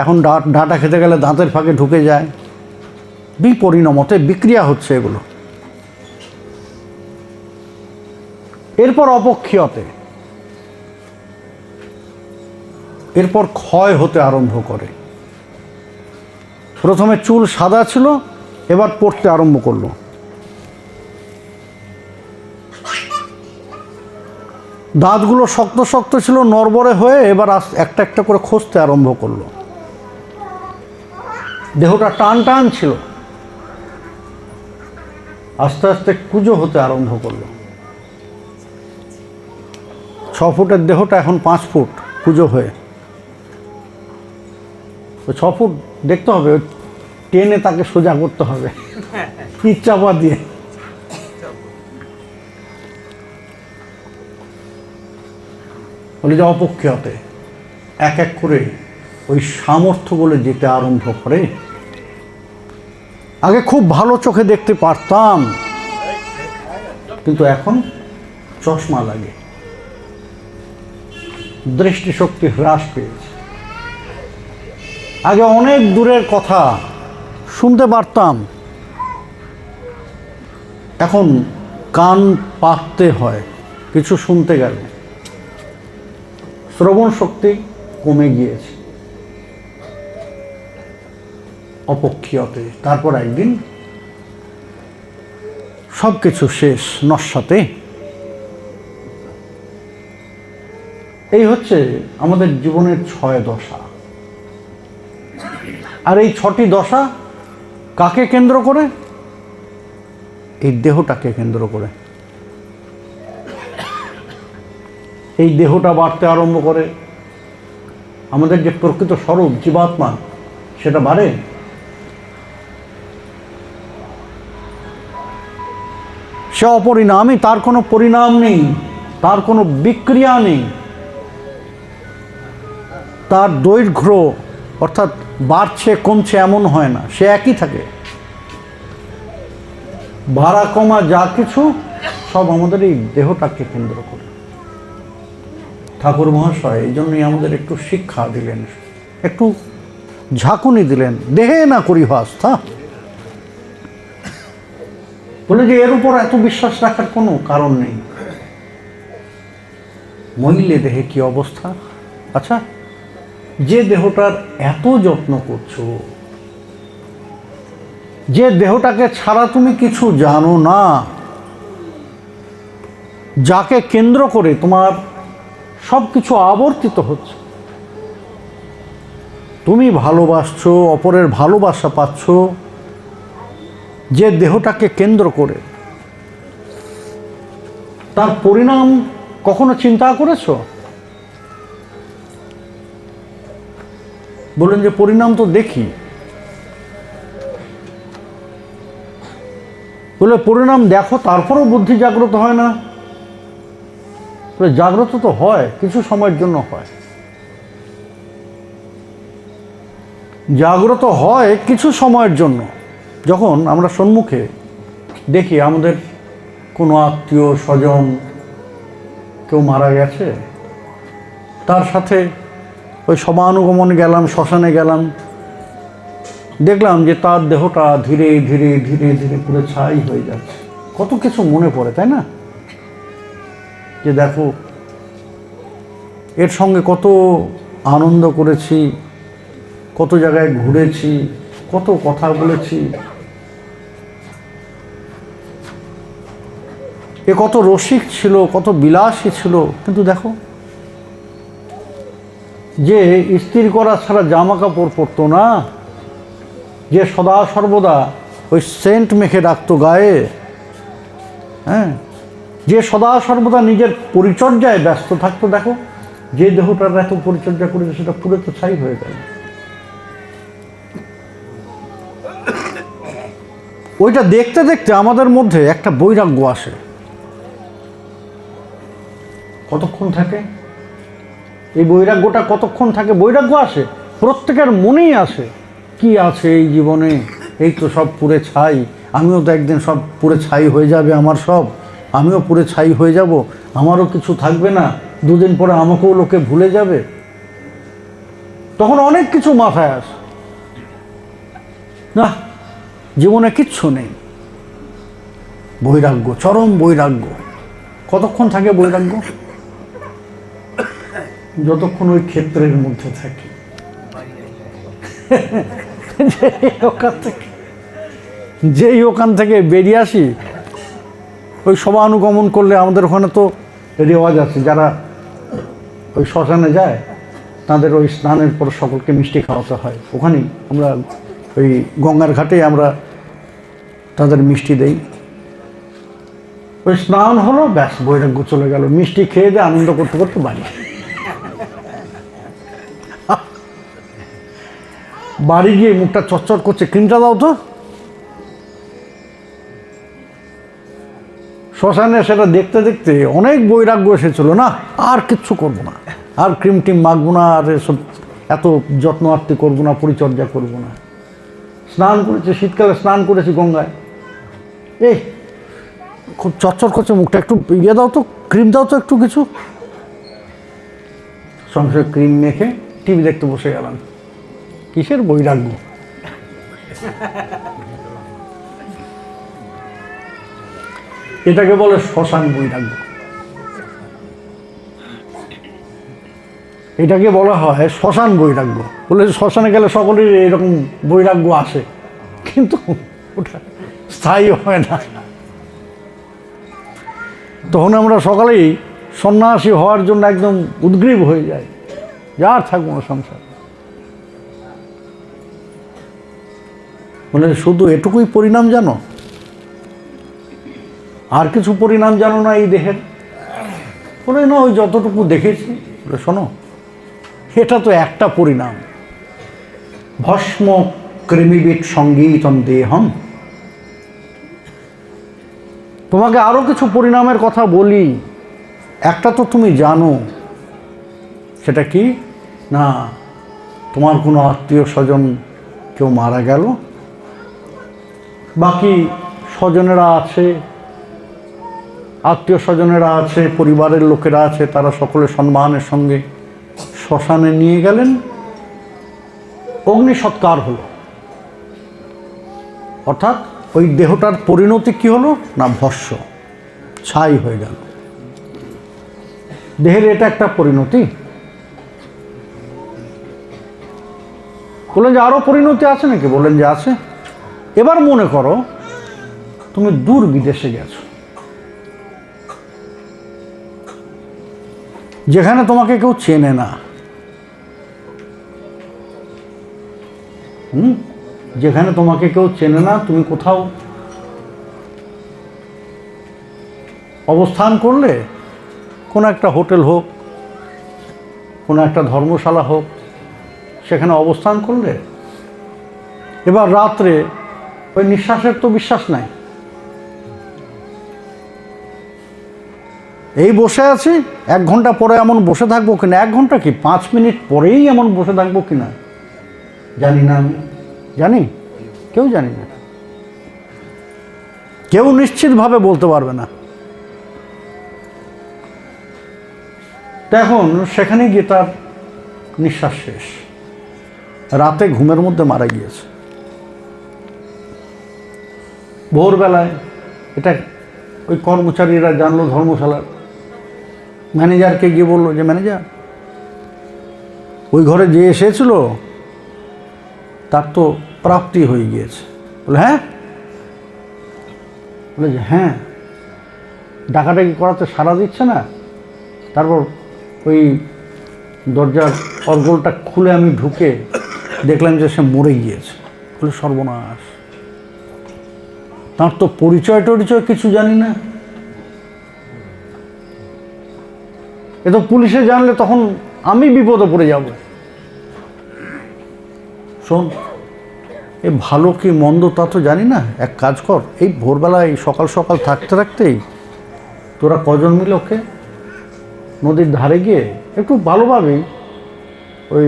এখন ডাঁটা খেতে গেলে দাঁতের ফাঁকে ঢুকে যায়। বিপরিণমতে বিক্রিয়া হচ্ছে এগুলো। এরপর অপক্ষীয়তে, এরপর ক্ষয় হতে আরম্ভ করে। প্রথমে চুল সাদা ছিল, এবার পড়তে আরম্ভ করলো। দাঁতগুলো শক্ত শক্ত ছিল, নড়বড়ে হয়ে এবার একটা একটা করে খসতে আরম্ভ করলো। দেহটা টান টান ছিল, আস্তে আস্তে কুঁজো হতে আরম্ভ করলো। 6 ফুটের দেহটা এখন 5 ফুট কুঁজো হয়ে। 6 ফুট দেখতে হবে, টেনে তাকে সোজা করতে হবে, চাপা দিয়ে। বলে যে অপক্ষীয়তে এক এক করে ওই সামর্থ্যগুলো যেতে আরম্ভ করে। আগে খুব ভালো চোখে দেখতে পারতাম, কিন্তু এখন চশমা লাগে, দৃষ্টিশক্তি হ্রাস পেয়েছে। আগে অনেক দূরের কথা শুনতে পারতাম, এখন কান পাততে হয় কিছু শুনতে গেলে। শ্রবণ শক্তি কমে গিয়েছে। অপক্ষীয়তে, তারপর একদিন সব কিছু শেষ, নস্যাতে। এই হচ্ছে আমাদের জীবনের 6 দশা। আর এই 6টি দশা কাকে কেন্দ্র করে? এই দেহটাকে কেন্দ্র করে। এই দেহটা বাড়তে আরম্ভ করে, আমাদের যে প্রকৃত স্বরূপ জীবাত্মা সেটা বাড়ে। সে অপরিণামী, তার কোনো পরিণাম নেই, তার কোনো বিক্রিয়া নেই, তার দৈর্ঘ্য অর্থাৎ বাড়ছে কমছে এমন হয় না, সে একই থাকে। বাড়া কমা যা কিছু সব আমাদের এই দেহটাকে কেন্দ্র করে। ঠাকুর মহাশয় এই জন্যই আমাদের একটু শিক্ষা দিলেন, একটু ঝাঁকুনি দিলেন, দেহে না করি আস্থা। বলে যে এর উপর এত বিশ্বাস রাখার কোনো কারণ নেই, মহিলে দেহে কি অবস্থা। আচ্ছা, যে দেহটার এত যত্ন করছো, যে দেহটাকে ছাড়া তুমি কিছু জানো না, যাকে কেন্দ্র করে তোমার সব কিছু আবর্তিত হচ্ছে, তুমি ভালোবাসছো, অপরের ভালোবাসা পাচ্ছ যে দেহটাকে কেন্দ্র করে, তার পরিণাম কখনো চিন্তা করেছো? বলেন যে পরিণাম তো দেখি। বলে পরিণাম দেখো তারপরেও বুদ্ধি জাগ্রত হয় না? বলে জাগ্রত তো হয়, কিছু সময়ের জন্য হয়। জাগ্রত হয় কিছু সময়ের জন্য, যখন আমরা সম্মুখে দেখি আমাদের কোনো আত্মীয় স্বজন কেউ মারা গেছে, তার সাথে ওই সমানুগমনে গেলাম, শ্মশানে গেলাম, দেখলাম যে তার দেহটা ধীরে ধীরে ধীরে ধীরে পুরো ছাই হয়ে যাচ্ছে। কত কিছু মনে পড়ে, তাই না? যে দেখো এর সঙ্গে কত আনন্দ করেছি, কত জায়গায় ঘুরেছি, কত কথা বলেছি, এ কত রসিক ছিল, কত বিলাসী ছিল, কিন্তু দেখো যে ইস্ত্রি করা ছাড়া জামা কাপড় পরতো না, যে সদা সর্বদা ওই সেন্ট মেখে রাখতো গায়ে, হ্যাঁ, যে সদা সর্বদা নিজের পরিচর্যায় ব্যস্ত থাকতো, দেখো যে দেহটার এত পরিচর্যা করেছে সেটা পুরো তো ছাই হয়ে গেল। ওইটা দেখতে দেখতে আমাদের মধ্যে একটা বৈরাগ্য আসে। কতক্ষণ থাকে এই বৈরাগ্যটা? কতক্ষণ থাকে বৈরাগ্য আসে? প্রত্যেকের মনেই আসে, কি আছে এই জীবনে, এই তো সব পুড়ে ছাই, আমিও তো একদিন সব পুড়ে ছাই হয়ে যাবে, আমার সব, আমিও পুড়ে ছাই হয়ে যাব, আমারও কিছু থাকবে না, দুদিন পরে আমাকেও লোকে ভুলে যাবে। তখন অনেক কিছু মাথায় আসে, না জীবনে কিচ্ছু নেই। বৈরাগ্য, চরম বৈরাগ্য। কতক্ষণ থাকে বৈরাগ্য? যতক্ষণ ওই ক্ষেত্রের মধ্যে থাকে। যেই ওখান থেকে বেরিয়ে আসি, ওই সমানুগমন করলে আমাদের ওখানে তো রেওয়াজ আছে, যারা ওই শ্মশানে যায় তাদের ওই স্নানের পর সকলকে মিষ্টি খাওয়াতে হয়। ওখানেই আমরা ওই গঙ্গার ঘাটে আমরা তাদের মিষ্টি দেই। ওই স্নান হলো, ব্যাস বৈরাগ্য চলে গেল, মিষ্টি খেয়ে দিয়ে আনন্দ করতে করতে বাড়ি। বাড়ি গিয়ে মুখটা চচ্চর করছে, ক্রিমটা দাও তো। শ্মশানে সেটা দেখতে দেখতে অনেক বৈরাগ্য এসেছিল, না আর কিচ্ছু করবো না, আর ক্রিম টিম মাখবো না, আর এসব এত যত্ন আত্মি করবো না, পরিচর্যা করবো না। স্নান করেছে, শীতকালে স্নান করেছি গঙ্গায়, এই খুব চচ্চর করছে মুখটা, একটু ইয়ে দাও তো, ক্রিম দাও তো একটু কিছু। সঙ্গে ক্রিম মেখে টিভি দেখতে বসে গেলাম। কিসের বৈরাগ্য? এটাকে বলে শ্মশান বৈরাগ্য। এটাকে বলা হয় শ্মশান বৈরাগ্য। বলে শ্মশানে গেলে সকলের এরকম বৈরাগ্য আসে, কিন্তু ওটা স্থায়ী হয় না। তখন আমরা সকালেই সন্ন্যাসী হওয়ার জন্য একদম উদ্গ্রীব হয়ে যাই, যার থাকবো না সংসার। বলে শুধু এটুকুই পরিণাম জানো, আর কিছু পরিণাম জানো না এই দেহের? বলে না, ওই যতটুকু দেখেছি। বলে শোনো, এটা তো একটা পরিণাম। ভস্ম কৃমিবিদ সঙ্গীতম দেহম। তোমাকে আরো কিছু পরিণামের কথা বলি, একটা তো তুমি জানো। সেটা কি না, তোমার কোনো আত্মীয় স্বজন কেউ মারা গেল, বাকি স্বজনেরা আছে, আত্মীয় স্বজনেরা আছে, পরিবারের লোকেরা আছে, তারা সকলে সম্মানের সঙ্গে শ্মশানে নিয়ে গেলেন, অগ্নি সৎকার হলো। অর্থাৎ ওই দেহটার পরিণতি কি হলো না, ভস্ম, ছাই হয়ে গেল। দেহের এটা একটা পরিণতি। বললেন যে আরো পরিণতি আছে নাকি? বললেন যে আছে। এবার মনে করো তুমি দূর বিদেশে গেছো, যেখানে তোমাকে কেউ চেনে না, যেখানে তোমাকে কেউ চেনে না, তুমি কোথাও অবস্থান করলে, কোনো একটা হোটেল হোক, কোনো একটা ধর্মশালা হোক, সেখানে অবস্থান করলে, এবার রাত্রে ওই নিঃশ্বাসের তো বিশ্বাস নাই, এই বসে আছি, 1 ঘন্টা পরে এমন বসে থাকবো কিনা, 1 ঘন্টা কি 5 মিনিট পরেই এমন বসে থাকবো কিনা জানি না। আমি জানি, কেউ জানি না, কেউ নিশ্চিতভাবে বলতে পারবে না। তো এখন সেখানে গিয়ে তার নিঃশ্বাস শেষ, রাতে ঘুমের মধ্যে মারা গিয়েছে। ভোরবেলায় এটা ওই কর্মচারীরা জানলো, ধর্মশালার ম্যানেজারকে গিয়ে বললো যে ম্যানেজার, ওই ঘরে যে এসেছিল তার তো প্রাপ্তি হয়ে গিয়েছে। বলে হ্যাঁ? বলে যে হ্যাঁ, ডাকাডাকি করাতে সাড়া দিচ্ছে না। তারপর ওই দরজার অর্গলটা খুলে আমি ঢুকে দেখলাম যে সে মরে গিয়েছে। বলে সর্বনাশ, তার তো পরিচয় টরিচয় কিছু জানি না। এ তো পুলিশে জানলে তখন আমি বিপদে পড়ে যাব। শোন, এ ভালো কি মন্দ তা তো জানি না, এক কাজ কর, এই ভোরবেলায় সকাল সকাল থাকতে থাকতেই তোরা কজন মিলে ওকে নদীর ধারে গিয়ে একটু ভালোভাবেই ওই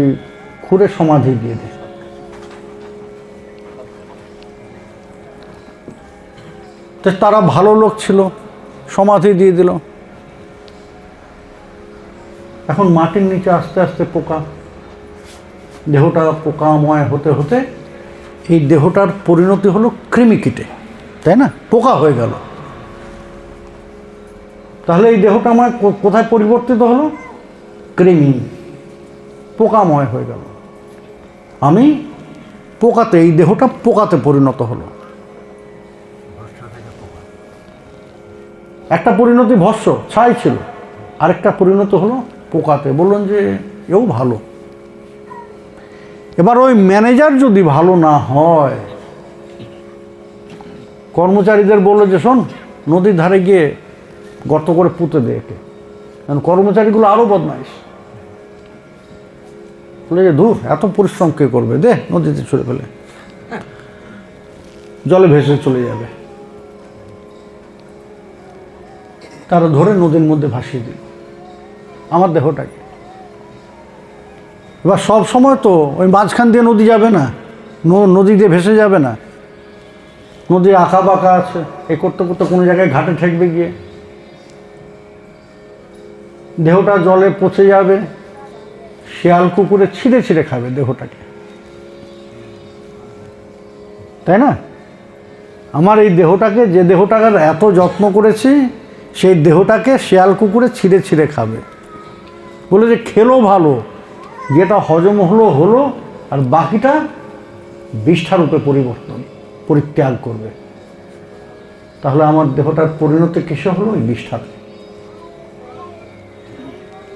খুঁড়ে সমাধি দিয়ে দে। তো তারা ভালো লোক ছিল, সমাধি দিয়ে দিল। এখন মাটির নিচে আস্তে আস্তে পোকা, দেহটা পোকাময় হতে হতে এই দেহটার পরিণতি হলো কৃমিকীটে, তাই না? পোকা হয়ে গেল। তাহলে এই দেহটা আমার কোথায় পরিবর্তিত হলো? কৃমি, পোকাময় হয়ে গেল। আমি পোকাতে, এই দেহটা পোকাতে পরিণত হলো। একটা পরিণতি ভস্ম, ছাই ছিল, আরেকটা পরিণত হলো পোকাতে। বললেন যে এও ভালো। এবার ওই ম্যানেজার যদি ভালো না হয়, কর্মচারীদের বললো যে শোন, নদীর ধারে গিয়ে গর্ত করে পুঁতে দে একে। কারণ কর্মচারীগুলো আরো বদমাইশ। বলে যে ধুর, এত পরিশ্রম কে করবে, দে নদীতে ছুঁড়ে ফেলে, জলে ভেসে চলে যাবে। তারা ধরে নদীর মধ্যে ভাসিয়ে দিল আমার দেহটাকে। এবার সব সময় তো ওই মাঝখান দিয়ে নদী যাবে না, নদী দিয়ে ভেসে যাবে না। নদী আঁকা বাঁকা আছে, এ করতে করতে কোনো জায়গায় ঘাটে ঠেকবে গিয়ে, দেহটা জলে পচে যাবে, শিয়াল কুকুরে ছিঁড়ে ছিঁড়ে খাবে দেহটাকে, তাই না? আমার এই দেহটাকে, যে দেহটাকে এত যত্ন করেছি, সেই দেহটাকে শিয়াল কুকুরে ছিঁড়ে ছিঁড়ে খাবে। বলে যে খেলো ভালো, যেটা হজম হলো হলো, আর বাকিটা বিষ্ঠা রূপে পরিত্যাগ করবে। তাহলে আমার দেহটার পরিণতি কিসে হলো? এই বিষ্ঠাতে।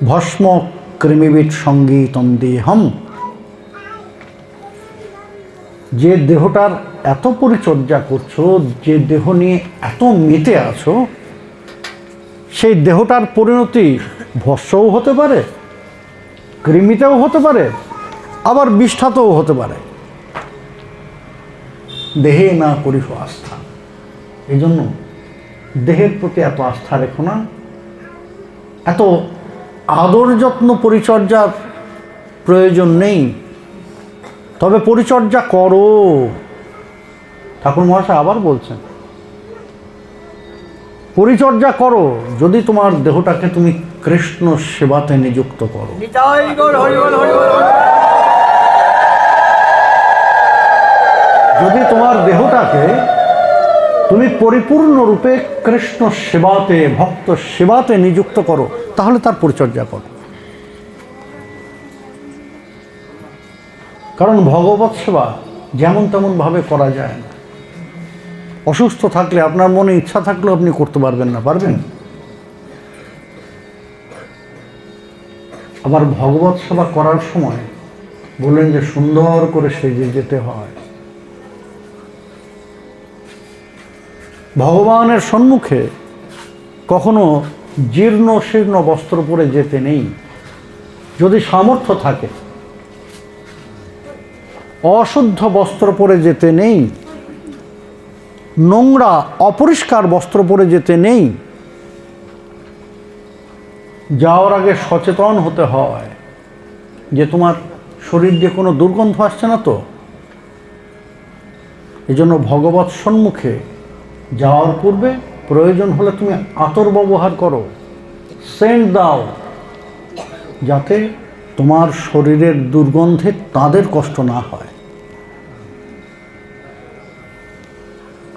ভস্ম কৃমিবিদ সঙ্গীতম দেহম। যে দেহটার এত পরিচর্যা করছো, যে দেহ নিয়ে এত মেতে আছো, সেই দেহটার পরিণতি ভস্মও হতে পারে, কৃমিতেও হতে পারে, আবার বিষ্ঠাতেও হতে পারে। দেহে না করিস আস্থা। এই জন্য দেহের প্রতি এত আস্থা রেখো না, এত আদর যত্ন পরিচর্যার প্রয়োজন নেই। তবে পরিচর্যা করো। ঠাকুর মহাশয় আবার বলছেন, পরিচর্যা করো যদি তোমার দেহটাকে তুমি কৃষ্ণ সেবাতে নিযুক্ত করো। যদি তোমার দেহটাকে তুমি পরিপূর্ণরূপে কৃষ্ণ সেবাতে, ভক্ত সেবাতে নিযুক্ত করো, তাহলে তার পরিচর্যা করো। কারণ ভগবৎ সেবা যেমন তেমন ভাবে করা যায় না। অসুস্থ থাকলে, আপনার মনে ইচ্ছা থাকলেও আপনি করতে পারবেন না, পারবেন? আবার ভগবৎ সেবা করার সময় বললেন যে সুন্দর করে সেজে যেতে হয়। ভগবানের সম্মুখে কখনো জীর্ণ শীর্ণ বস্ত্র পরে যেতে নেই। যদি সামর্থ্য থাকে, অশুদ্ধ বস্ত্র পরে যেতে নেই, নোংরা অপরিষ্কার বস্ত্র পরে যেতে নেই। যাওয়ার আগে সচেতন হতে হয় যে তোমার শরীর দিয়ে কোনো দুর্গন্ধ আসছে না তো। এই জন্য ভগবৎ সম্মুখে যাওয়ার পূর্বে প্রয়োজন হলে তুমি আতর ব্যবহার করো, সেন্ট দাও, যাতে তোমার শরীরের দুর্গন্ধে তাদের কষ্ট না হয়।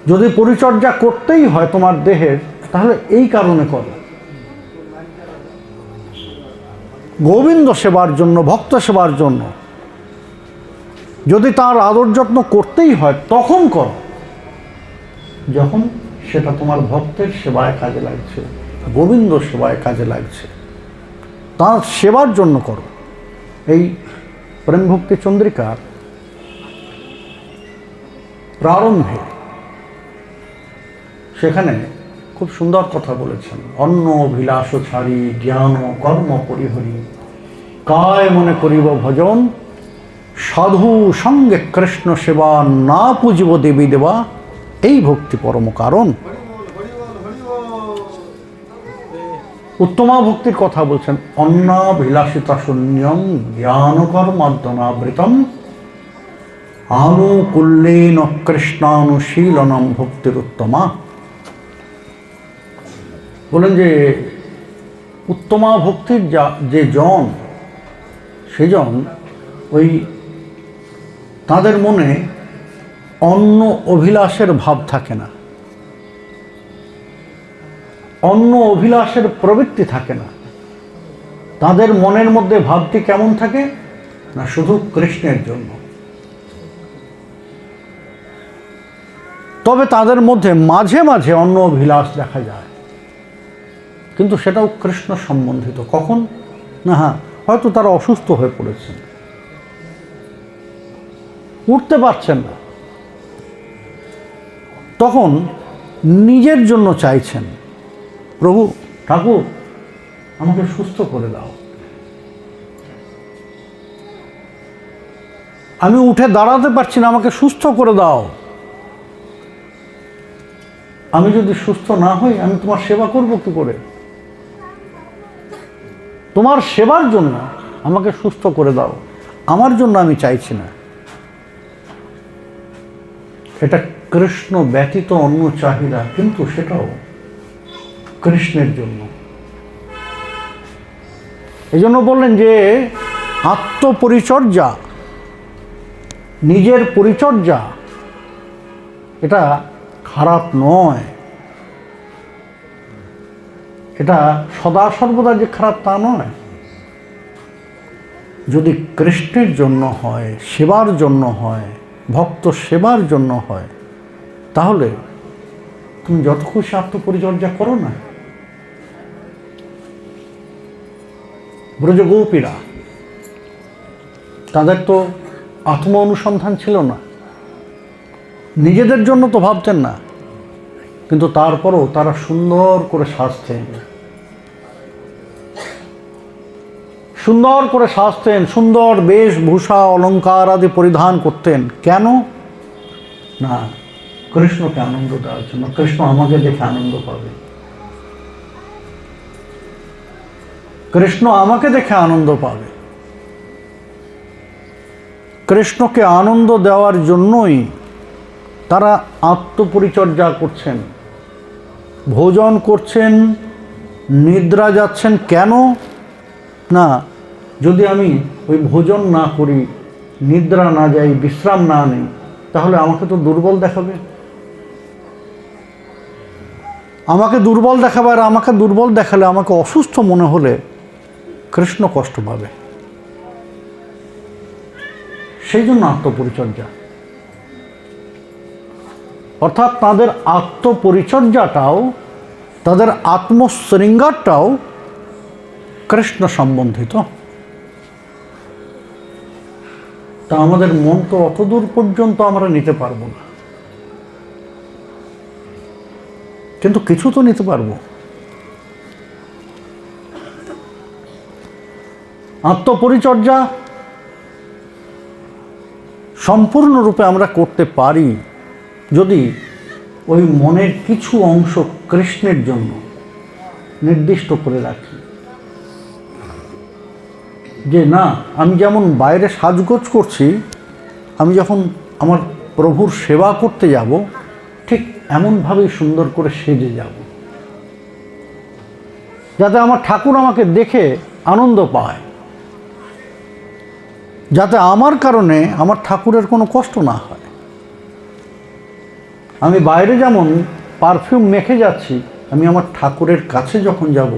যদি পরিচর্যা করতেই হয় তোমার দেহের, তাহলে এই কারণে করো, গোবিন্দ সেবার জন্য, ভক্ত সেবার জন্য। যদি তার আদর যত্ন করতেই হয় তখন করো, যখন সেটা তোমার ভক্তের সেবায় কাজে লাগছে, গোবিন্দ সেবায় কাজে লাগছে, তার সেবার জন্য করো। এই প্রেম ভক্তি চন্দ্রিকার প্রারম্ভে সেখানে খুব সুন্দর কথা বলেছেন। অন্ন অভিলাষ ছাড়ি জ্ঞান কর্ম পরিহরি, কায় মনে করিব ভজন, সাধু সঙ্গে কৃষ্ণ সেবা, না পুজিব দেবী দেবা, এই ভক্তি পরম কারণ। উত্তমা ভক্তির কথা বলছেন, অন্নাভিলাষিতা শূন্যম জ্ঞান কর্মার্দনাবৃতম, আনুকূল্যেন কৃষ্ণানুশীলনম ভক্তির উত্তমা। বলেন যে উত্তমা ভক্তির যে জন, সেজন ওই তাদের মনে অন্য অভিলাষের ভাব থাকে না, অন্য অভিলাষের প্রবৃত্তি থাকে না। তাদের মনের মধ্যে ভাবটি কেমন থাকে না, শুধু কৃষ্ণের জন্য। তবে তাদের মধ্যে মাঝে মাঝে অন্য অভিলাষ দেখা যায়, কিন্তু সেটাও কৃষ্ণ সম্বন্ধিত। কখন না, হয়তো তারা অসুস্থ হয়ে পড়েছেন, উঠতে পারছেন না, তখন নিজের জন্য চাইছেন, প্রভু ঠাকুর আমাকে সুস্থ করে দাও, আমি উঠে দাঁড়াতে পারছি না, আমাকে সুস্থ করে দাও। আমি যদি সুস্থ না হই, আমি তোমার সেবা করব কি করে? তোমার সেবার জন্য আমাকে সুস্থ করে দাও, আমার জন্য আমি চাইছি না। এটা কৃষ্ণ ব্যতীত অন্য চাহিদা, কিন্তু সেটাও কৃষ্ণের জন্য। এই জন্য বললেন যে আত্মপরিচর্যা, নিজের পরিচর্যা, এটা খারাপ নয়। এটা সদা সর্বদা যে খারাপ তা নয়। যদি কৃষ্ণের জন্য হয়, সেবার জন্য হয়, ভক্ত সেবার জন্য হয়, তাহলে তুমি যত খুশি আত্মপরিচর্যা করো না। ব্রজগোপীরা, তাদের তো আত্ম অনুসন্ধান ছিল না, নিজেদের জন্য তো ভাবতেন না, কিন্তু তারপরও তারা সুন্দর করে সাজতেন, সুন্দর বেশভূষা অলঙ্কার আদি পরিধান করতেন। কেন? না, কৃষ্ণকে আনন্দ দেওয়ার জন্য। কৃষ্ণ আমাকে দেখে আনন্দ পাবে, কৃষ্ণ আমাকে দেখে আনন্দ পাবে। কৃষ্ণকে আনন্দ দেওয়ার জন্যই তারা আত্মপরিচর্যা করছেন, ভোজন করছেন, নিদ্রা যাচ্ছেন। কেন? না, যদি আমি ওই ভোজন না করি, নিদ্রা না যাই, বিশ্রাম না নিই, তাহলে আমাকে তো দুর্বল দেখাবে, আমাকে দুর্বল দেখাবে। আর আমাকে দুর্বল দেখালে, আমাকে অসুস্থ মনে হলে কৃষ্ণ কষ্ট পাবে। সেই জন্য আত্মপরিচর্যা, অর্থাৎ তাদের আত্মপরিচর্যাটাও, তাদের আত্মশৃঙ্গারটাও কৃষ্ণ সম্বন্ধিত। তা আমাদের মন তো অতদূর পর্যন্ত আমরা নিতে পারবো না, কিন্তু কিছু তো নিতে পারবো। আত্মপরিচর্যা সম্পূর্ণরূপে আমরা করতে পারি যদি ওই মনের কিছু অংশ কৃষ্ণের জন্য নির্দিষ্ট করে রাখি। যে না, আমি যেমন বাইরে সাজগোজ করছি, আমি যখন আমার প্রভুর সেবা করতে যাব, ঠিক এমনভাবেই সুন্দর করে সেজে যাব, যাতে আমার ঠাকুর আমাকে দেখে আনন্দ পায়, যাতে আমার কারণে আমার ঠাকুরের কোনো কষ্ট না হয়। আমি বাইরে যেমন পারফিউম মেখে যাচ্ছি, আমি আমার ঠাকুরের কাছে যখন যাব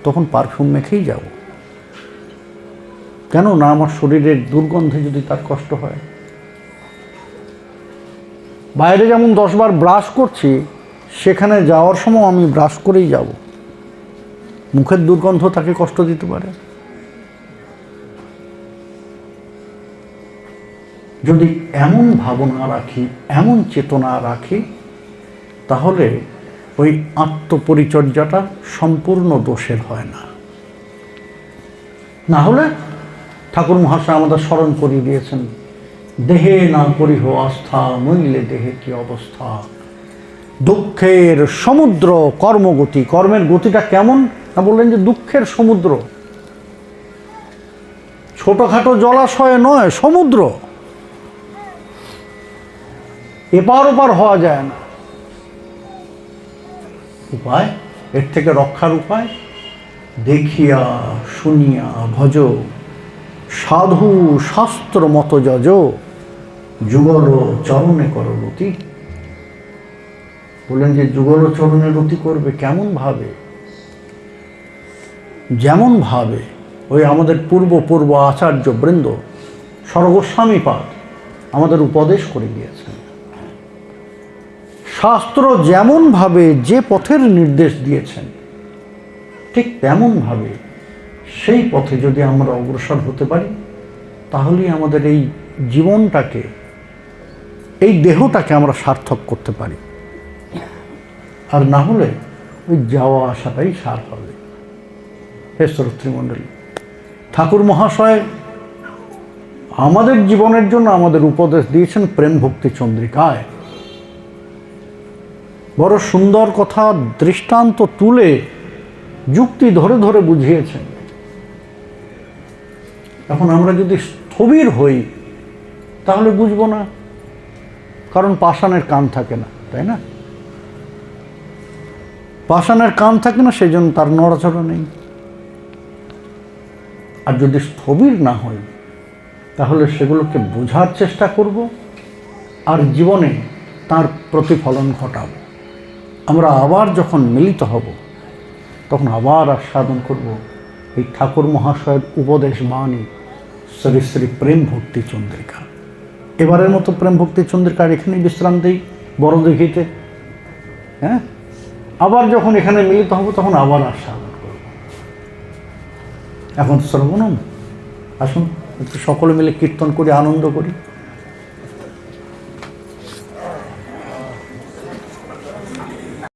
তখন পারফিউম মেখেই যাব। কেন না, আমার শরীরের দুর্গন্ধে যদি তার কষ্ট হয়। বাইরে যেমন 10 বার ব্রাশ করছি, সেখানে যাওয়ার সময় আমি ব্রাশ করেই যাব, মুখের দুর্গন্ধ তাকে কষ্ট দিতে পারে। যদি এমন ভাবনা রাখি, এমন চেতনা রাখি, তাহলে ওই আত্মপরিচর্যাটা সম্পূর্ণ দোষের হয় না। না হলে ঠাকুর মহাশয় আমাদের স্মরণ করিয়ে দিয়েছেন, দেহে না করিহ আস্থা, নইলে দেহে কি অবস্থা। দুঃখের সমুদ্র কর্মগতি। কর্মের গতিটা কেমন? না, বললেন যে দুঃখের সমুদ্র, ছোটখাটো জলাশয় নয়, সমুদ্র। এপার ওপার হওয়া যায় না। উপায়, এর থেকে রক্ষার উপায়, দেখিয়া শুনিয়া ভজ, সাধু শাস্ত্র মত যজ, যুগল চরণে কর রতি। বললেন যে যুগল চরণে রতি করবে কেমন ভাবে? যেমন ভাবে ওই আমাদের পূর্ব আচার্য বৃন্দ স্বর্গস্বামীপাদ আমাদের উপদেশ করে দিয়েছেন। শাস্ত্র যেমনভাবে যে পথের নির্দেশ দিয়েছেন, ঠিক তেমনভাবে সেই পথে যদি আমরা অগ্রসর হতে পারি, তাহলেই আমাদের এই জীবনটাকে, এই দেহটাকে আমরা সার্থক করতে পারি। আর না হলে ওই যাওয়া আসাটাই সার হবে। হে শ্রোতৃমণ্ডলী, ঠাকুর মহাশয় আমাদের জীবনের জন্য আমাদের উপদেশ দিয়েছেন প্রেম ভক্তি চন্দ্রিকায়। বড় সুন্দর কথা, দৃষ্টান্ত তুলে যুক্তি ধরে ধরে বুঝিয়েছেন। এখন আমরা যদি স্থবির হই, তাহলে বুঝবো না, কারণ পাষাণের কান থাকে না, তাই না? পাষাণের কান থাকে না, সেই জন্য তার নড়াচড়া নেই। আর যদি স্থবির না হই, তাহলে সেগুলোকে বোঝার চেষ্টা করব আর জীবনে তার প্রতিফলন ঘটাব। আমরা আবার যখন মিলিত হব, তখন আবার আস্বাদন করব এই ঠাকুর মহাশয়ের উপদেশ বাণী, শ্রী শ্রী প্রেম ভক্তি চন্দ্রিকা। এবারের মতো প্রেম ভক্তি চন্দ্রিকার এখানেই বিশ্রাম দিই বড় দিঘিতে। হ্যাঁ, আবার যখন এখানে মিলিত হব তখন আবার আসা করব। এখন শ্রবণম, আসুন একটু সকলে মিলে কীর্তন করি, আনন্দ করি।